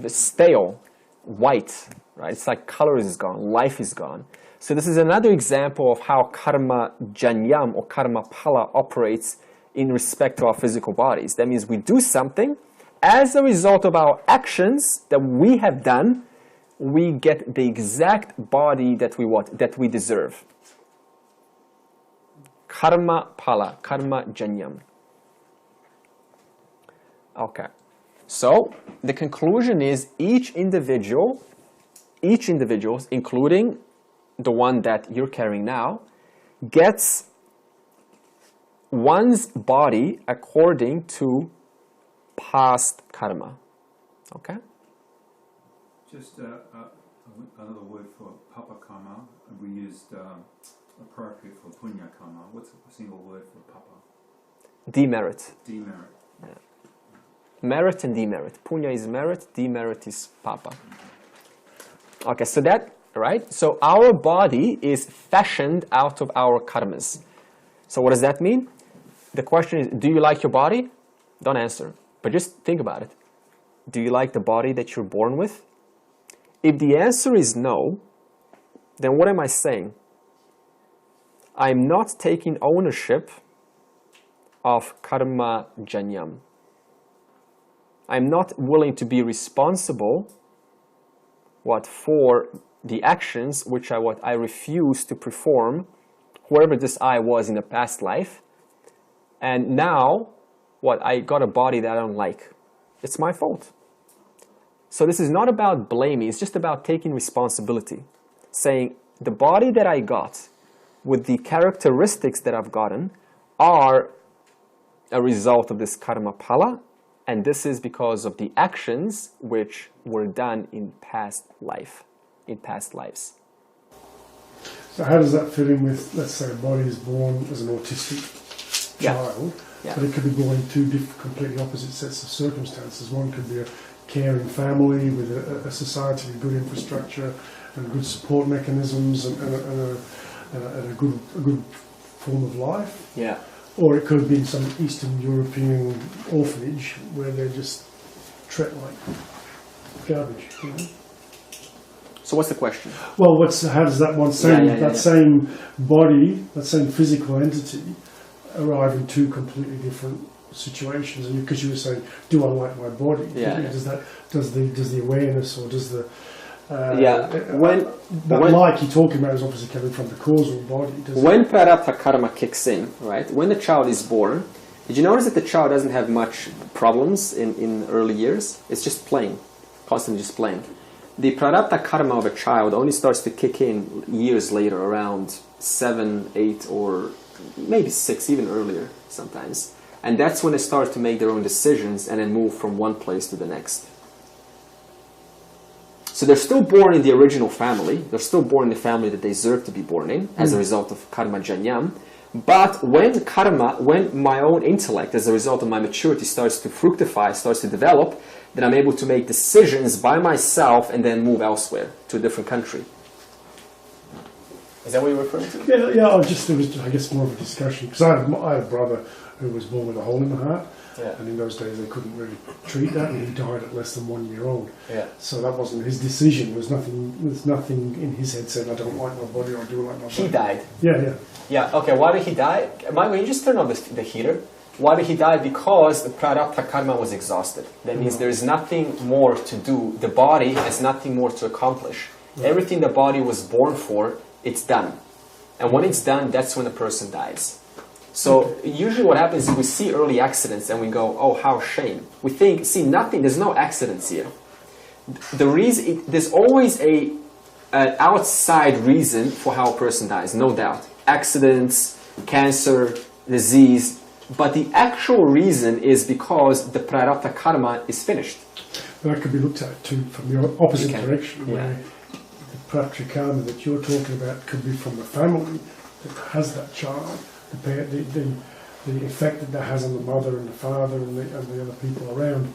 stale white, right? It's like color is gone, life is gone. So this is another example of how karma janyam or karma pala operates in respect to our physical bodies. That means we do something. As a result of our actions that we have done, we get the exact body that we deserve. Karma pala, karma janyam. Okay. So the conclusion is each individual, including the one that you're carrying now, gets one's body according to past karma. Okay? Just another word for papa karma, and we used appropriate for punya karma. What's a single word for papa? Demerit. Demerit. Yeah. Merit and demerit. Punya is merit, demerit is papa. Okay, so that, right? So our body is fashioned out of our karmas. So what does that mean? The question is, do you like your body? Don't answer, but just think about it. Do you like the body that you're born with? If the answer is no, then what am I saying? I'm not taking ownership of karma janyam. I'm not willing to be responsible for the actions which I refuse to perform, whoever this I was in a past life. And now, I got a body that I don't like. It's my fault. So this is not about blaming, it's just about taking responsibility. Saying, the body that I got, with the characteristics that I've gotten, are a result of this karma pala, and this is because of the actions which were done in past lives. So how does that fit in with, let's say, a body is born as an autistic child, but it could be born in two completely opposite sets of circumstances. One could be a caring family with a society with good infrastructure and good support mechanisms and a good form of life. Yeah. Or it could have been some Eastern European orphanage where they're just treated like garbage. You know? So what's the question? Well, how does that same body, that same physical entity, arrive in two completely different situations? And because you were saying, do I like my body? Does the awareness or does the like you're talking about is obviously coming from the causal body. When prarabdha karma kicks in, right? When the child is born, did you notice that the child doesn't have much problems in early years? It's just playing, constantly just playing. The prarabdha karma of a child only starts to kick in years later, around 7, 8, or maybe 6, even earlier sometimes. And that's when they start to make their own decisions and then move from one place to the next. So they're still born in the original family. They're still born in the family that they deserve to be born in as a result of karma janyam. But when my own intellect, as a result of my maturity, starts to fructify, starts to develop, then I'm able to make decisions by myself and then move elsewhere to a different country. Is that what you're referring to? Yeah. It was, I guess, more of a discussion because I had a brother who was born with a hole in the heart, Yeah. And in those days they couldn't really treat that, and he died at less than 1 year old. Yeah. So that wasn't his decision. There's nothing in his head said, I don't like my body, or I do like my body. He died. Yeah. Yeah, okay, why did he die? Mike, will you just turn on the heater? Why did he die? Because the prarabdha karma was exhausted. That means there is nothing more to do. The body has nothing more to accomplish. Everything the body was born for, it's done. And when it's done, that's when the person dies. So usually what happens is we see early accidents and we go, oh, how shame. We think, see, nothing, there's no accidents here. The reason, there's always an outside reason for how a person dies, no doubt. Accidents, cancer, disease. But the actual reason is because the prarabdha karma is finished. But that could be looked at too from the opposite direction, where the prarabdha karma that you're talking about could be from the family that has that child, the effect that has on the mother and the father and the other people around.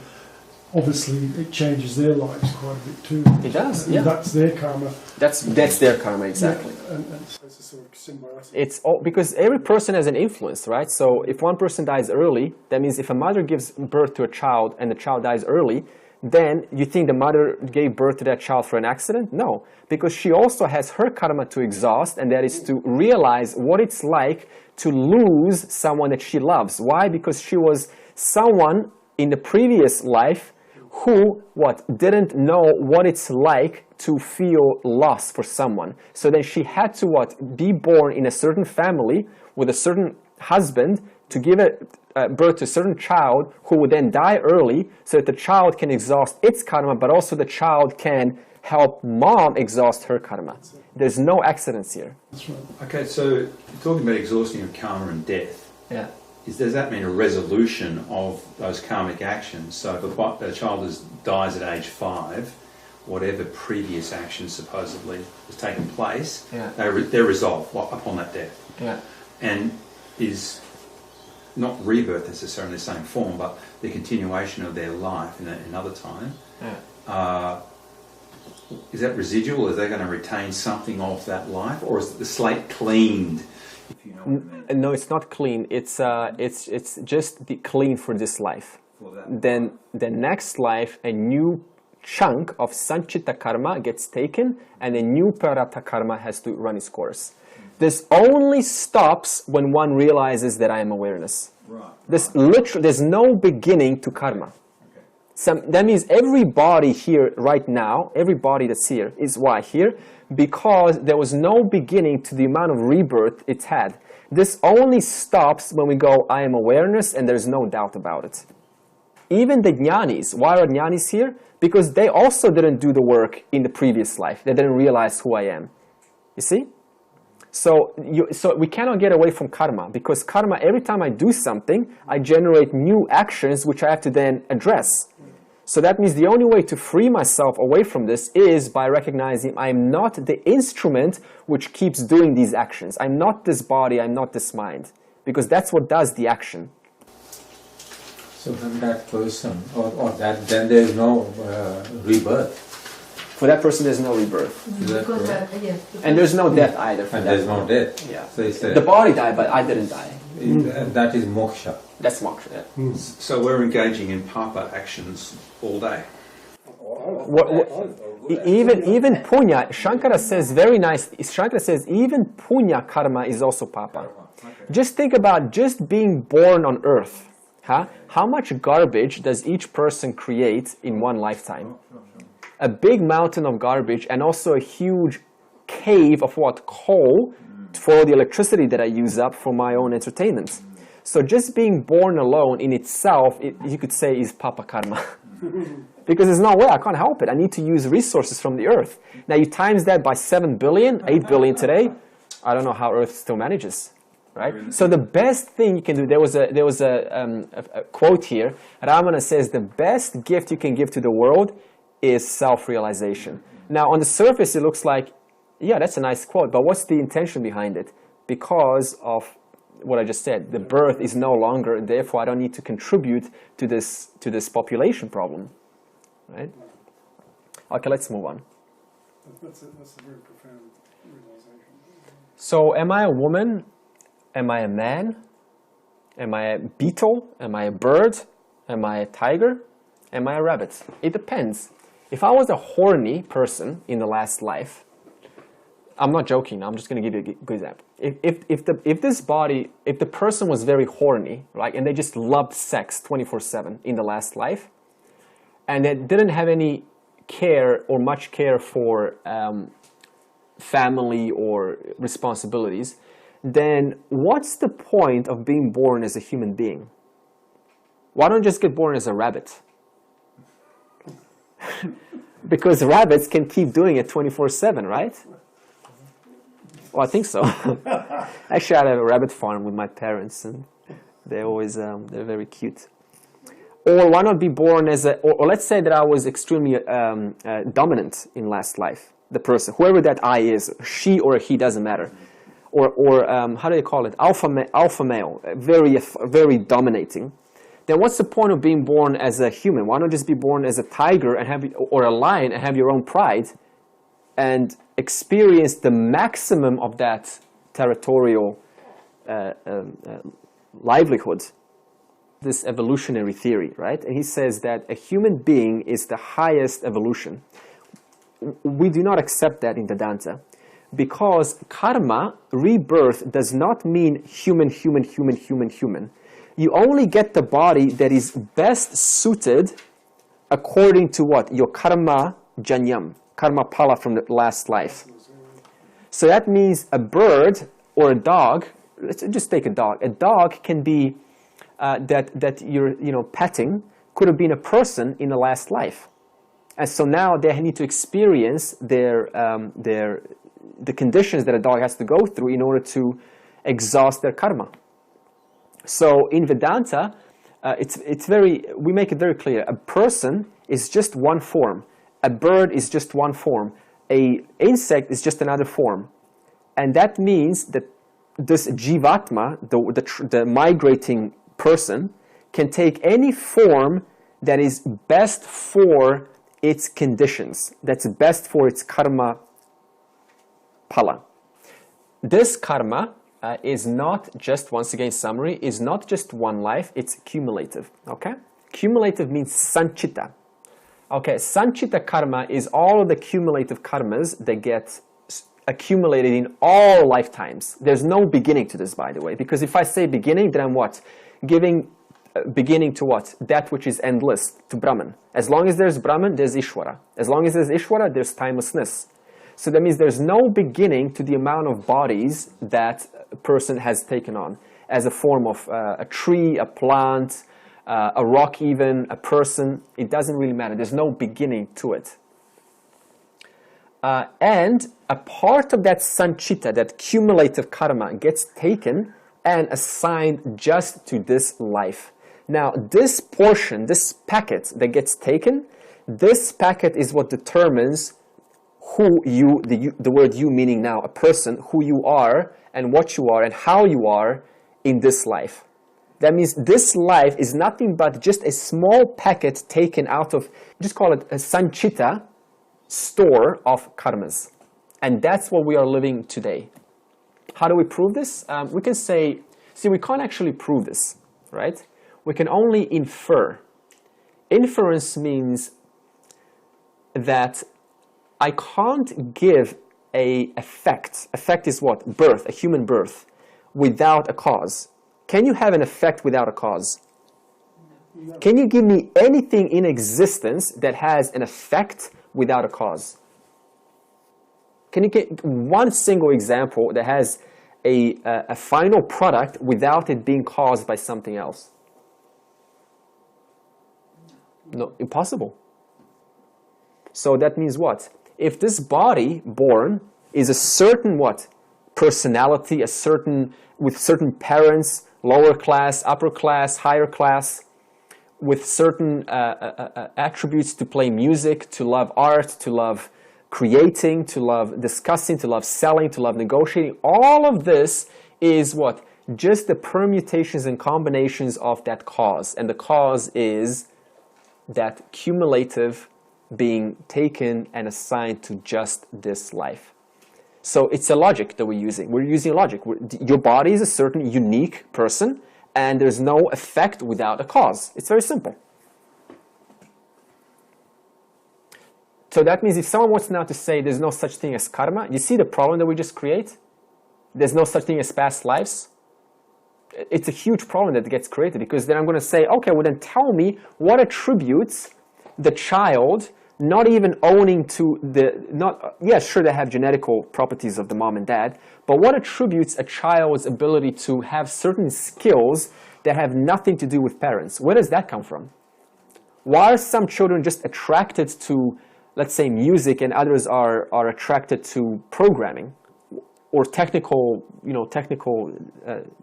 Obviously, it changes their lives quite a bit too. It does, and yeah. That's their karma. That's their karma, exactly. Yeah, and so it's a sort of symbiosis. It's all, because every person has an influence, right? So if one person dies early, that means if a mother gives birth to a child and the child dies early, then you think the mother gave birth to that child for an accident? No, because she also has her karma to exhaust, and that is to realize what it's like to lose someone that she loves. Why? Because she was someone in the previous life who, didn't know what it's like to feel loss for someone. So then she had to, be born in a certain family with a certain husband to give birth to a certain child who would then die early so that the child can exhaust its karma, but also the child can help mom exhaust her karma. There's no accidents here. That's right. Okay, so you're talking about exhausting of karma and death. Yeah. Does that mean a resolution of those karmic actions? So if a child dies at age 5, whatever previous action supposedly has taken place, they're resolved upon that death. Yeah. And is not rebirth necessarily in the same form, but the continuation of their life in another time. Yeah. Is that residual? Are they going to retain something of that life, or is the slate cleaned? If you know what I mean. No, it's not clean. It's just clean for this life. Then the next life, a new chunk of sanchita karma gets taken, and a new prarabdha karma has to run its course. This only stops when one realizes that I am awareness. Right. There's no beginning to karma. That means every body here right now, every body that's here is why here? Because there was no beginning to the amount of rebirth it's had. This only stops when we go, I am awareness, and there's no doubt about it. Even the jnanis, why are jnanis here? Because they also didn't do the work in the previous life. They didn't realize who I am. You see? So we cannot get away from karma, because karma, every time I do something, I generate new actions which I have to then address. So that means the only way to free myself away from this is by recognizing I'm not the instrument which keeps doing these actions. I'm not this body, I'm not this mind. Because that's what does the action. So from that person, or that, then there is no rebirth. For that person, there's no rebirth. Is that Because correct? And there's no death either. For And that there's no one. death. Yeah. So it's The body died, but I didn't die. that is moksha. That's moksha. Yeah. So we're engaging in papa actions all day. Even punya, Shankara says very nice. Shankara says even punya karma is also papa. Just think about just being born on earth. Huh? How much garbage does each person create in one lifetime? A big mountain of garbage, and also a huge cave of coal for the electricity that I use up for my own entertainment. So just being born alone in itself, you could say, is papa karma. Because there's no way, I can't help it. I need to use resources from the earth. Now you times that by 7 billion, 8 billion today, I don't know how earth still manages. Right? So the best thing you can do, there was a quote here. Ramana says the best gift you can give to the world is self-realization. Now on the surface it looks like, yeah, that's a nice quote, but what's the intention behind it? Because of what I just said, the birth is no longer, therefore I don't need to contribute to this population problem. Right? Okay, let's move on. That's a very profound realization. So am I a woman? Am I a man? Am I a beetle? Am I a bird? Am I a tiger? Am I a rabbit? It depends. If I was a horny person in the last life, I'm not joking, I'm just going to give you a good example. If the person was very horny, right, and they just loved sex 24/7 in the last life, and they didn't have any care or much care for family or responsibilities, then what's the point of being born as a human being? Why don't you just get born as a rabbit? Because rabbits can keep doing it 24/7, right? Well, I think so. Actually, I had a rabbit farm with my parents, and they're very cute. Or why not be born as or let's say that I was extremely dominant in last life, the person, whoever that I is, she or he, doesn't matter. Or how do you call it? Alpha male, very dominating. Then what's the point of being born as a human? Why not just be born as a tiger or a lion and have your own pride and experience the maximum of that territorial livelihood? This evolutionary theory, right? And he says that a human being is the highest evolution. We do not accept that in Vedanta, because karma, rebirth, does not mean human. You only get the body that is best suited according to what? Your karma janyam, karma pala from the last life. So that means a bird or a dog, let's just take a dog. A dog can be that you're petting, could have been a person in the last life. And so now they need to experience the conditions that a dog has to go through in order to exhaust their karma. So in Vedanta, we make it very clear. A person is just one form. A bird is just one form. An insect is just another form. And that means that this jivatma, the migrating person, can take any form that is best for its conditions, that's best for its karma pala. This karma is not just, once again summary, is not just one life, it's cumulative, okay? Cumulative means sanchita. Okay, sanchita karma is all of the cumulative karmas that get accumulated in all lifetimes. There's no beginning to this, by the way, because if I say beginning, then I'm what? Giving beginning to what? That which is endless, to Brahman. As long as there's Brahman, there's Ishvara. As long as there's Ishvara, there's timelessness. So that means there's no beginning to the amount of bodies that a person has taken on as a form of a tree, a plant, a rock even, a person. It doesn't really matter. There's no beginning to it. And a part of that sanchita, that cumulative karma, gets taken and assigned just to this life. Now, this portion, this packet that gets taken, this packet is what determines who you, the word you meaning now, a person, who you are and what you are and how you are in this life. That means this life is nothing but just a small packet taken out of, just call it a sanchita, store of karmas. And that's what we are living today. How do we prove this? We can say, see, we can't actually prove this, right? We can only infer. Inference means that I can't give a effect. Effect is what? Birth, a human birth, without a cause. Can you have an effect without a cause? Can you give me anything in existence that has an effect without a cause? Can you get one single example that has a final product without it being caused by something else? No, impossible. So that means what? If this body born is a certain what? Personality, with certain parents, lower class, upper class, higher class, with certain attributes to play music, to love art, to love creating, to love discussing, to love selling, to love negotiating. All of this is what? Just the permutations and combinations of that cause. And the cause is that cumulative being taken and assigned to just this life. So it's a logic that we're using. We're using logic. Your body is a certain unique person, and there's no effect without a cause. It's very simple. So that means if someone wants now to say there's no such thing as karma, you see the problem that we just create? There's no such thing as past lives. It's a huge problem that gets created, because then I'm going to say, okay, well then tell me what attributes the child not even owning to yeah, sure, they have genetical properties of the mom and dad, but what attributes a child's ability to have certain skills that have nothing to do with parents? Where does that come from? Why are some children just attracted to, let's say, music, and others are attracted to programming or technical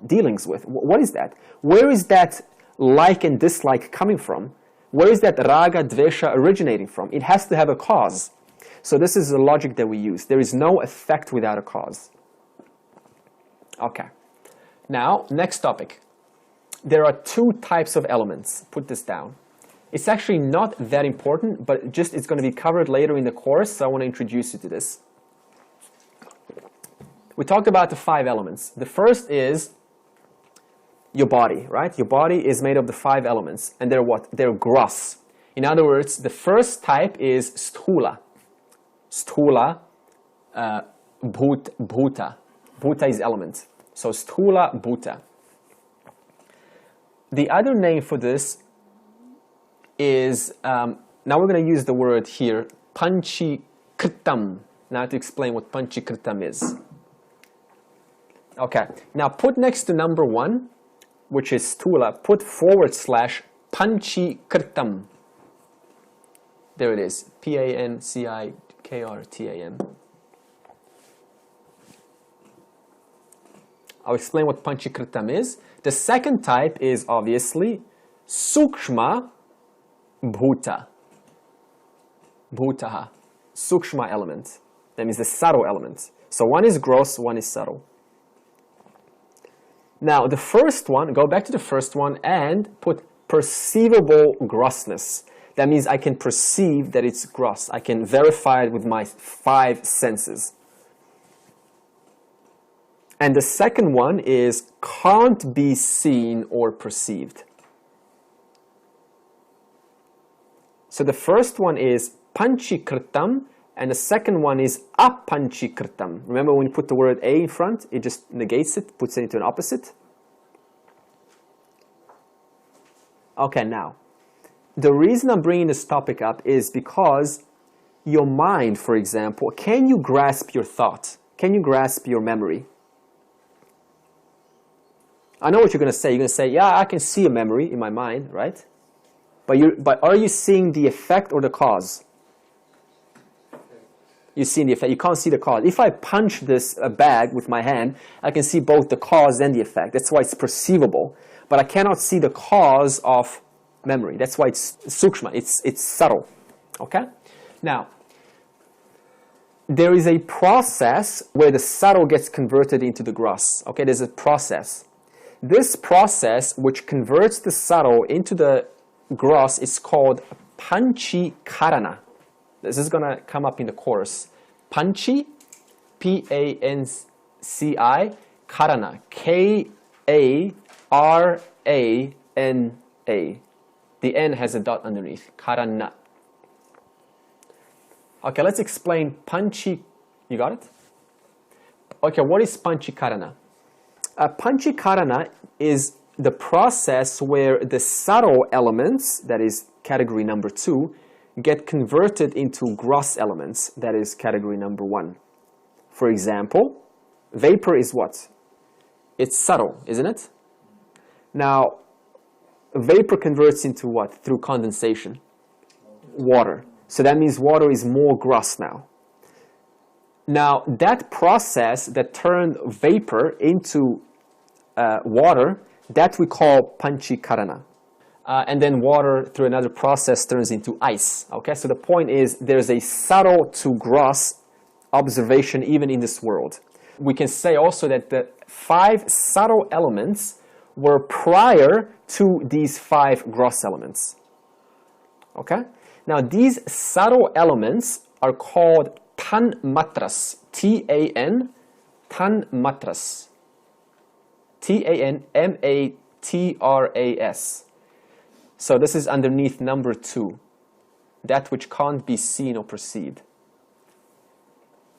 dealings with? What is that? Where is that like and dislike coming from? Where is that raga, dvesha originating from? It has to have a cause. So this is the logic that we use. There is no effect without a cause. Okay. Now, next topic. There are two types of elements. Put this down. It's actually not that important, but just it's going to be covered later in the course, so I want to introduce you to this. We talked about the 5 elements. The first is your body, right? Your body is made of the 5 elements, and they're what? They're gross. In other words, the first type is sthula. Sthula, bhuta. Bhuta is element. So sthula, bhuta. The other name for this is, now we're going to use the word here, panchikritam. Now to explain what panchikritam is. Okay, now put next to number 1, which is sthula, put / panchikritam. There it is, P-A-N-C-I-K-R-T-A-M. I'll explain what panchikritam is. The second type is obviously sukshma bhuta. Bhutaha, sukshma element. That means the subtle element. So one is gross, one is subtle. Now the first one, go back to the first one and put perceivable grossness. That means I can perceive that it's gross. I can verify it with my 5 senses. And the second one is can't be seen or perceived. So the first one is panchikritam, and the second one is apanchikritam. Remember when you put the word a in front, it just negates it, puts it into an opposite? Okay, now, the reason I'm bringing this topic up is because your mind, for example, can you grasp your thought? Can you grasp your memory? I know what you're going to say. You're going to say, yeah, I can see a memory in my mind, right? But are you seeing the effect or the cause? You're seeing the effect. You can't see the cause. If I punch this bag with my hand, I can see both the cause and the effect. That's why it's perceivable. But I cannot see the cause of memory. That's why it's sukshma. It's subtle. Okay? Now, there is a process where the subtle gets converted into the gross. Okay? There's a process. This process, which converts the subtle into the gross, is called panchikarana. This is going to come up in the course. Panchi, P-A-N-C-I, karana, K-A-R-A-N-A. The N has a dot underneath, karana. Okay, let's explain panchi. You got it? Okay, what is panchikarana? Panchikarana is the process where the subtle elements, that is category number 2, get converted into gross elements, that is category number 1. For example, vapor is what? It's subtle, isn't it? Now, vapor converts into what? Through condensation? Water. So that means water is more gross now. Now, that process that turned vapor into water, that we call panchikarana. And then water, through another process, turns into ice. Okay, so the point is there's a subtle to gross observation even in this world. We can say also that the 5 subtle elements were prior to these 5 gross elements. Okay? Now these subtle elements are called tanmatras. T-A-N, tanmatras. T-A-N-M-A-T-R-A-S. Tras. So this is underneath number 2. That which can't be seen or perceived.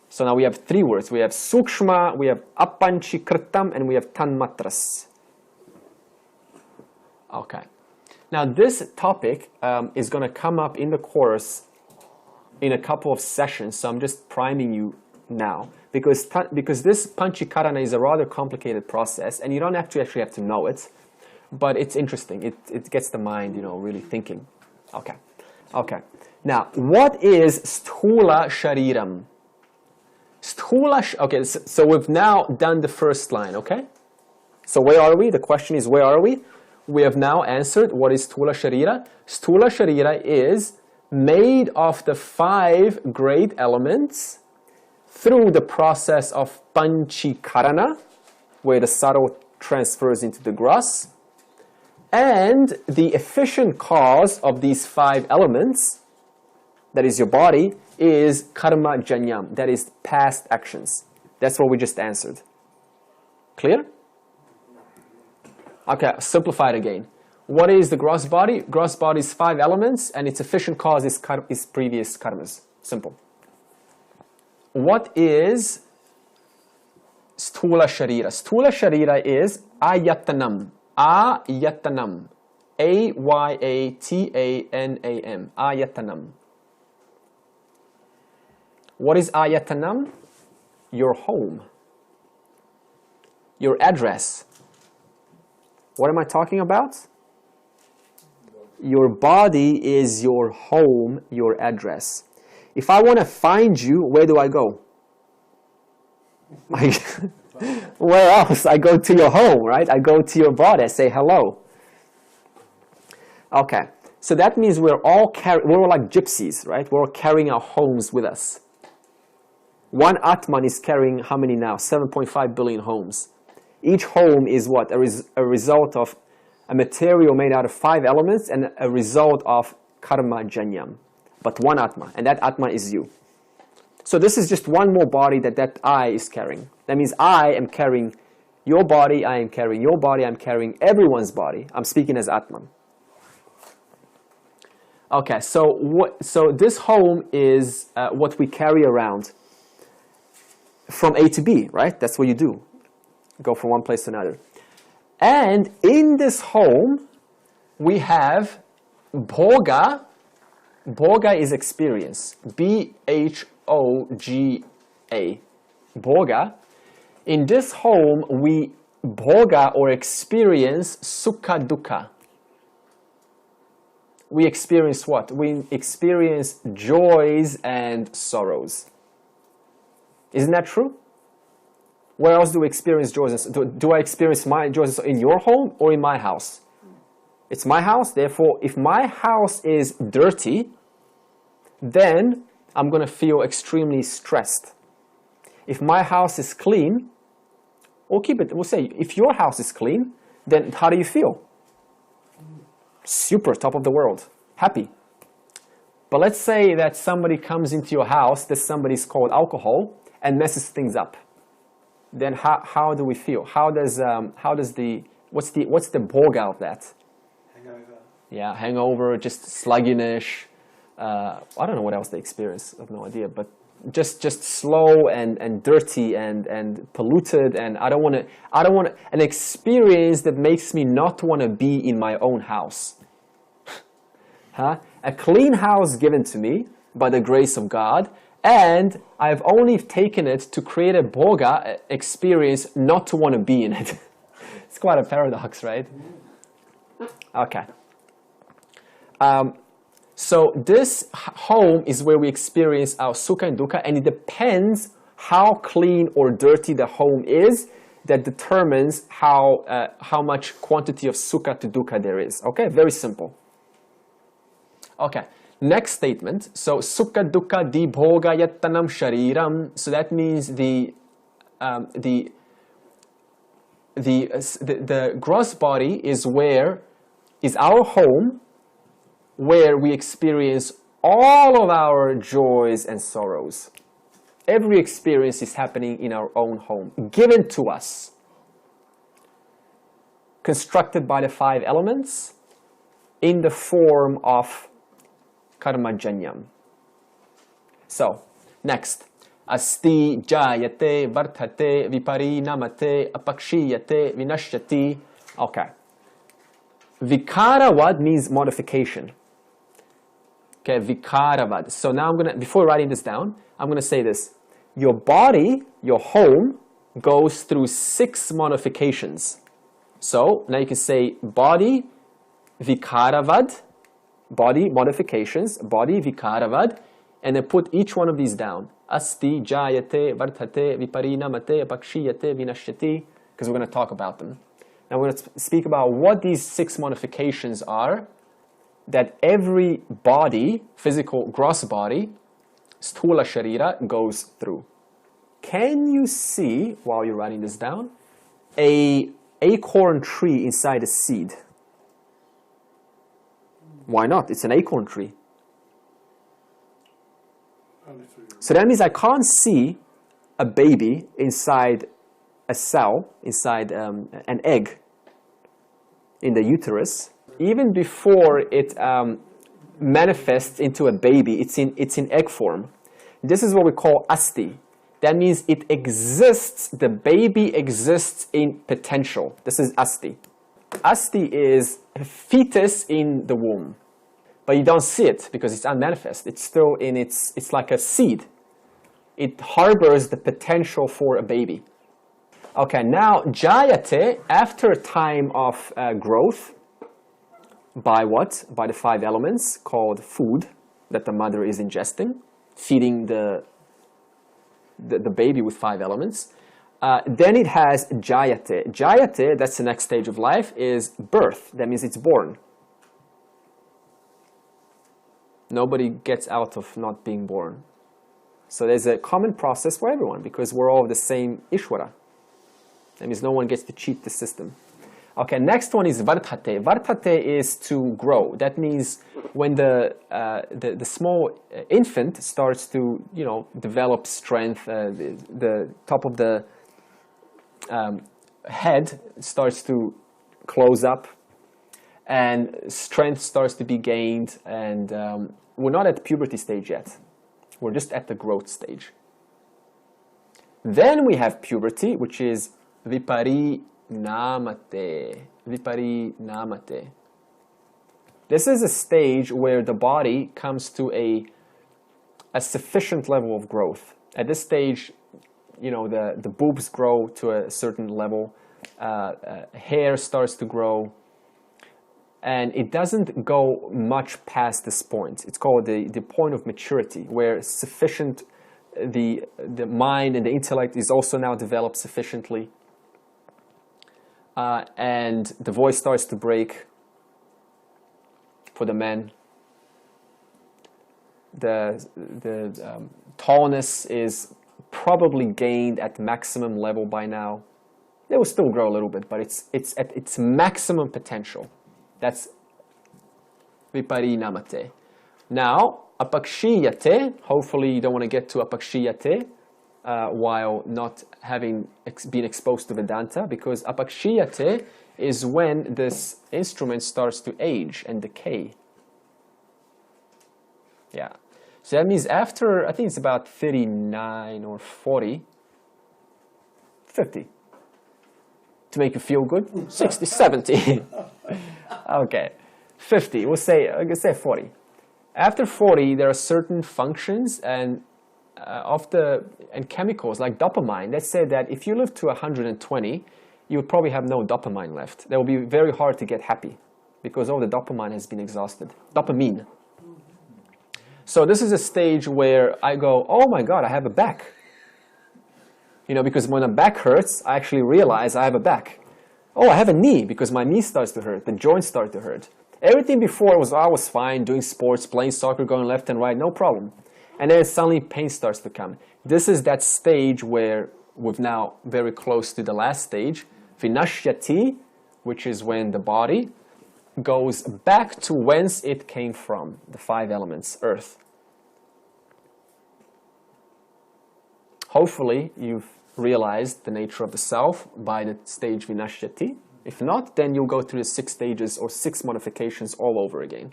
So now we have 3 words. We have sukshma, we have apanchikritam, and we have tanmatras. Okay. Now this topic is going to come up in the course in a couple of sessions, so I'm just priming you now. Because this panchikarana is a rather complicated process, and you don't actually have to know it, but it's interesting. It gets the mind, really thinking. Okay. Okay. Now, what is sthula shariram? Okay, so we've now done the first line, okay? So where are we? The question is, where are we? We have now answered what is sthula sharira. Sthula sharira is made of the 5 great elements through the process of panchikarana, where the subtle transfers into the gross, and the efficient cause of these 5 elements, that is your body, is karma janyam, that is past actions. That's what we just answered. Clear? Okay, simplify it again. What is the gross body? Gross body is 5 elements, and its efficient cause is previous karmas. Simple. What is sthula sharira? Sthula sharira is ayatanam. Ayatanam. Ayatanam. Ayatanam. What is ayatanam? Your home. Your address. What am I talking about? Your body is your home, your address. If I want to find you, where do I go? Where else? I go to your home, right? I go to your body, I say hello. Okay, so that means we're all like gypsies, right? We're all carrying our homes with us. One Atman is carrying how many now? 7.5 billion homes. Each home is what? A result of a material made out of 5 elements and a result of karma janyam. But one Atma, and that Atma is you. So this is just one more body that I is carrying. That means I am carrying your body, I am carrying your body, I'm carrying everyone's body. I'm speaking as Atman. Okay, so this home is what we carry around from A to B, right? That's what you do. Go from one place to another. And in this home, we have bhoga. Bhoga is experience. B-H-O-G-A. Bhoga. In this home, we bhoga or experience sukha dukkha. We experience what? We experience joys and sorrows. Isn't that true? Where else do we experience joys? Do I experience my joys in your home or in my house? It's my house, therefore, if my house is dirty, then I'm going to feel extremely stressed. If my house is clean, we'll say, if your house is clean, then how do you feel? Super, top of the world, happy. But let's say that somebody comes into your house, that somebody's called alcohol, and messes things up. Then how do we feel? What's the bhoga of that? Hangover. Yeah, hangover, just sluggish. I don't know what else they experience. I have no idea. But just slow and dirty and polluted. And I don't want an experience that makes me not want to be in my own house. A clean house given to me by the grace of God. And I've only taken it to create a bhoga experience, not to want to be in it. It's quite a paradox, right? Okay. So this home is where we experience our sukha and dukkha, and it depends how clean or dirty the home is that determines how much quantity of sukha to dukkha there is. Okay, very simple. Okay. Next statement, so sukha dukkha di bhoga yattanam shariram. So that means the gross body is our home, where we experience all of our joys and sorrows. Every experience is happening in our own home, given to us. constructed by the 5 elements in the form of karmajanyam. So, next. Asti jayate vartate viparinamate apakshiyate vinashyati. Okay. Vikaravad means modification. Okay, vikaravad. So now I'm gonna, before writing this down, I'm gonna say this. Your body, your home, goes through 6 modifications. So now you can say body vikaravad, body modifications, body vikaravad, and then put each one of these down. Asti, jayate, vartate, viparinamate, apakshiyate, vinashyati, because we're going to talk about them. Now we're going to speak about what these 6 modifications are that every body, physical gross body, sthula sharira, goes through. Can you see, while you're writing this down, a acorn tree inside a seed? Why not? It's an acorn tree. So that means I can't see a baby inside a cell, inside an egg in the uterus. Even before it manifests into a baby, it's in egg form. This is what we call asti. That means it exists, the baby exists in potential. This is asti. Asti is a fetus in the womb. But you don't see it because it's unmanifest. It's still in it's like a seed. It harbors the potential for a baby. Okay, now jayate, after a time of growth, by what? By the 5 elements called food that the mother is ingesting, feeding the baby with 5 elements. Then it has jayate. Jayate, that's the next stage of life, is birth. That means it's born. Nobody gets out of not being born. So there's a common process for everyone because we're all the same Ishvara. That means no one gets to cheat the system. Okay, next one is vartate. Vartate is to grow. That means when the small infant starts to, develop strength, the top of the head starts to close up, and strength starts to be gained, and we're not at puberty stage yet. We're just at the growth stage. Then we have puberty, which is viparinamate. Viparinamate. This is a stage where the body comes to a sufficient level of growth. At this stage, the boobs grow to a certain level, hair starts to grow, and it doesn't go much past this point. It's called the point of maturity, where sufficient, the mind and the intellect is also now developed sufficiently, and the voice starts to break for the men. The tallness is probably gained at maximum level by now. They will still grow a little bit, but it's at its maximum potential. That's viparinamate. Now, apakshiyate, hopefully you don't want to get to apakshiyate while not having been exposed to Vedanta, because apakshiyate is when this instrument starts to age and decay. Yeah. So that means after, I think it's about 39 or 40, 50. To make you feel good, 60, 70. Okay, 50, we'll say 40. After 40, there are certain functions and chemicals like dopamine. Let's say that if you live to 120, you would probably have no dopamine left. That will be very hard to get happy because all the dopamine has been exhausted. Dopamine. So this is a stage where I go, oh my God, I have a back. Because when a back hurts, I actually realize I have a back. Oh, I have a knee because my knee starts to hurt. The joints start to hurt. Everything before I was fine, doing sports, playing soccer, going left and right, no problem. And then suddenly pain starts to come. This is that stage where we're now very close to the last stage, vinashyati, which is when the body goes back to whence it came from, the 5 elements, earth. Hopefully, you've realized the nature of the self by the stage vinashyati. If not, then you'll go through the 6 stages or 6 modifications all over again.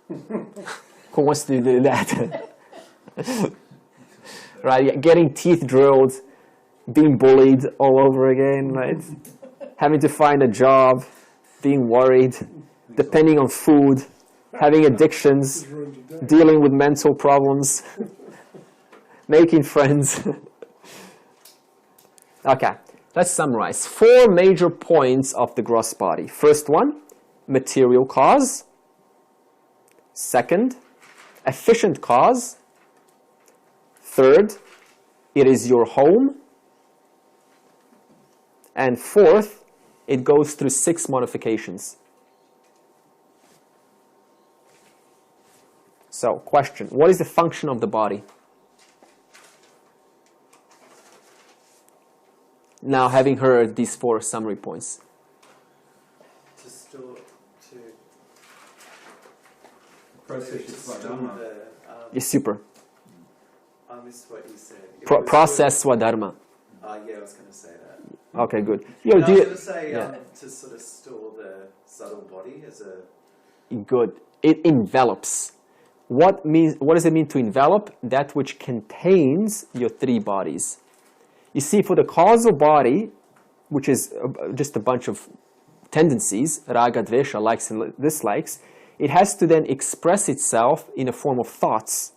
Who wants to do that? Right, getting teeth drilled, being bullied all over again, right? Having to find a job, being worried, depending on food, having addictions, dealing with mental problems, making friends. Okay, let's summarize. 4 major points of the gross body. First one, material cause. Second, efficient cause. Third, it is your home. And fourth, it goes through 6 modifications. So, question, what is the function of the body? Now, having heard these 4 summary points. To store, to Process Swadharma. Yes, super. I missed what you said. Process Swadharma. Yeah, I was going to say that. Okay, good. I was going to say yeah. to sort of store the subtle body as a... Good. It envelops. What does it mean to envelop? That which contains your 3 bodies. You see, for the causal body, which is just a bunch of tendencies, raga, dvesha, likes and dislikes, it has to then express itself in a form of thoughts.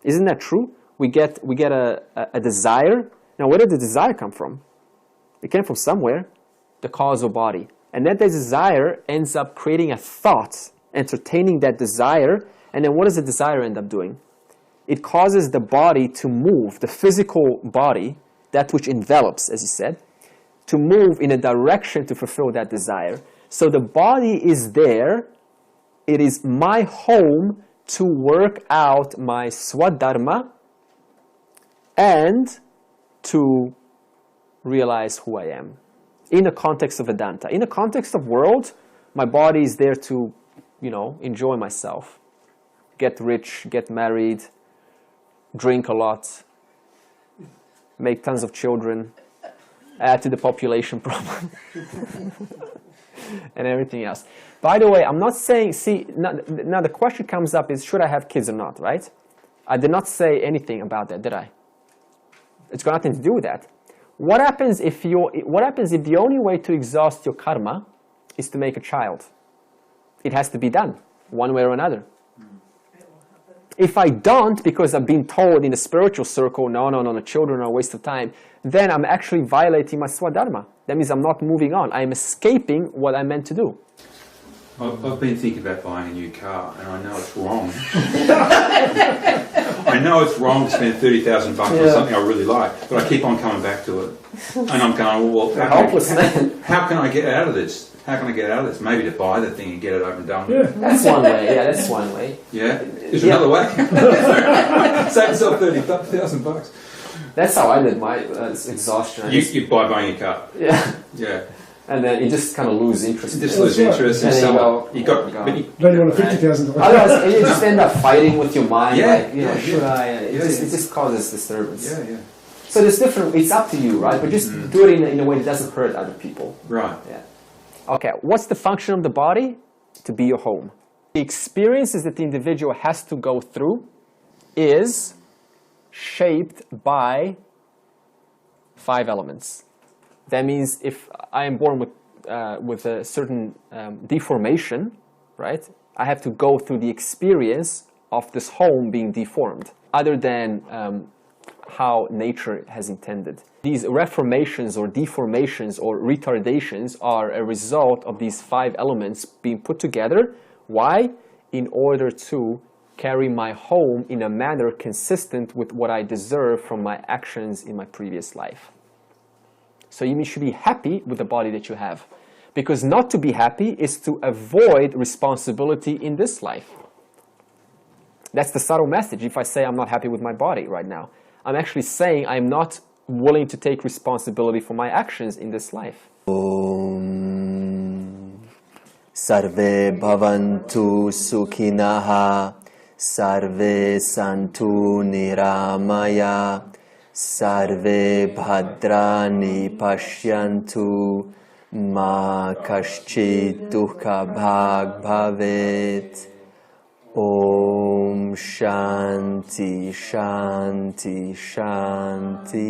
Isn't that true? We get a desire. Now, where did the desire come from? It came from somewhere, the causal body. And that desire ends up creating a thought, entertaining that desire, and then what does the desire end up doing? It causes the body to move, the physical body, that which envelops, as you said, to move in a direction to fulfill that desire. So the body is there. It is my home to work out my swadharma and to realize who I am. In the context of Vedanta. In the context of world, my body is there to, enjoy myself. Get rich, get married, drink a lot, make tons of children, add to the population problem, and everything else. By the way, I'm not saying, now the question comes up is, should I have kids or not, right? I did not say anything about that, did I? It's got nothing to do with that. What happens if the only way to exhaust your karma is to make a child? It has to be done, one way or another. If I don't, because I've been told in the spiritual circle, no, children are a waste of time, then I'm actually violating my swadharma. That means I'm not moving on. I'm escaping what I meant to do. I've been thinking about buying a new car, and I know it's wrong. I know it's wrong to spend $30,000 on something I really like, but I keep on coming back to it. And I'm going, well, how can I get out of this? How can I get out of this? Maybe to buy the thing and get it over and done with. Yeah. That's one way. Yeah, that's one way. Yeah? There's another way. Save yourself $30,000. That's how I did my exhaustion. You buy buying a car. Yeah. Yeah. And then you just kind of lose interest. You just lose interest. And then you go, Then you want $50,000. Otherwise, you just end up fighting with your mind. Yeah. Should I? It just causes disturbance. Yeah. So there's different. It's up to you, right? But just do it in a way that doesn't hurt other people. Right. Yeah. Okay. What's the function of the body? To be your home. The experiences that the individual has to go through is shaped by 5 elements. That means if I am born with a certain deformation, right, I have to go through the experience of this home being deformed, other than how nature has intended. These reformations or deformations or retardations are a result of these 5 elements being put together. Why? In order to carry my home in a manner consistent with what I deserve from my actions in my previous life. So you should be happy with the body that you have. Because not to be happy is to avoid responsibility in this life. That's the subtle message. If I say I'm not happy with my body right now, I'm actually saying I'm not willing to take responsibility for my actions in this life. Sarve bhavantu sukhinaha, sarve santu niramaya, sarve bhadrani pashyantu, Ma kaschit dukkha bhag bhavet. Om Shanti Shanti Shanti.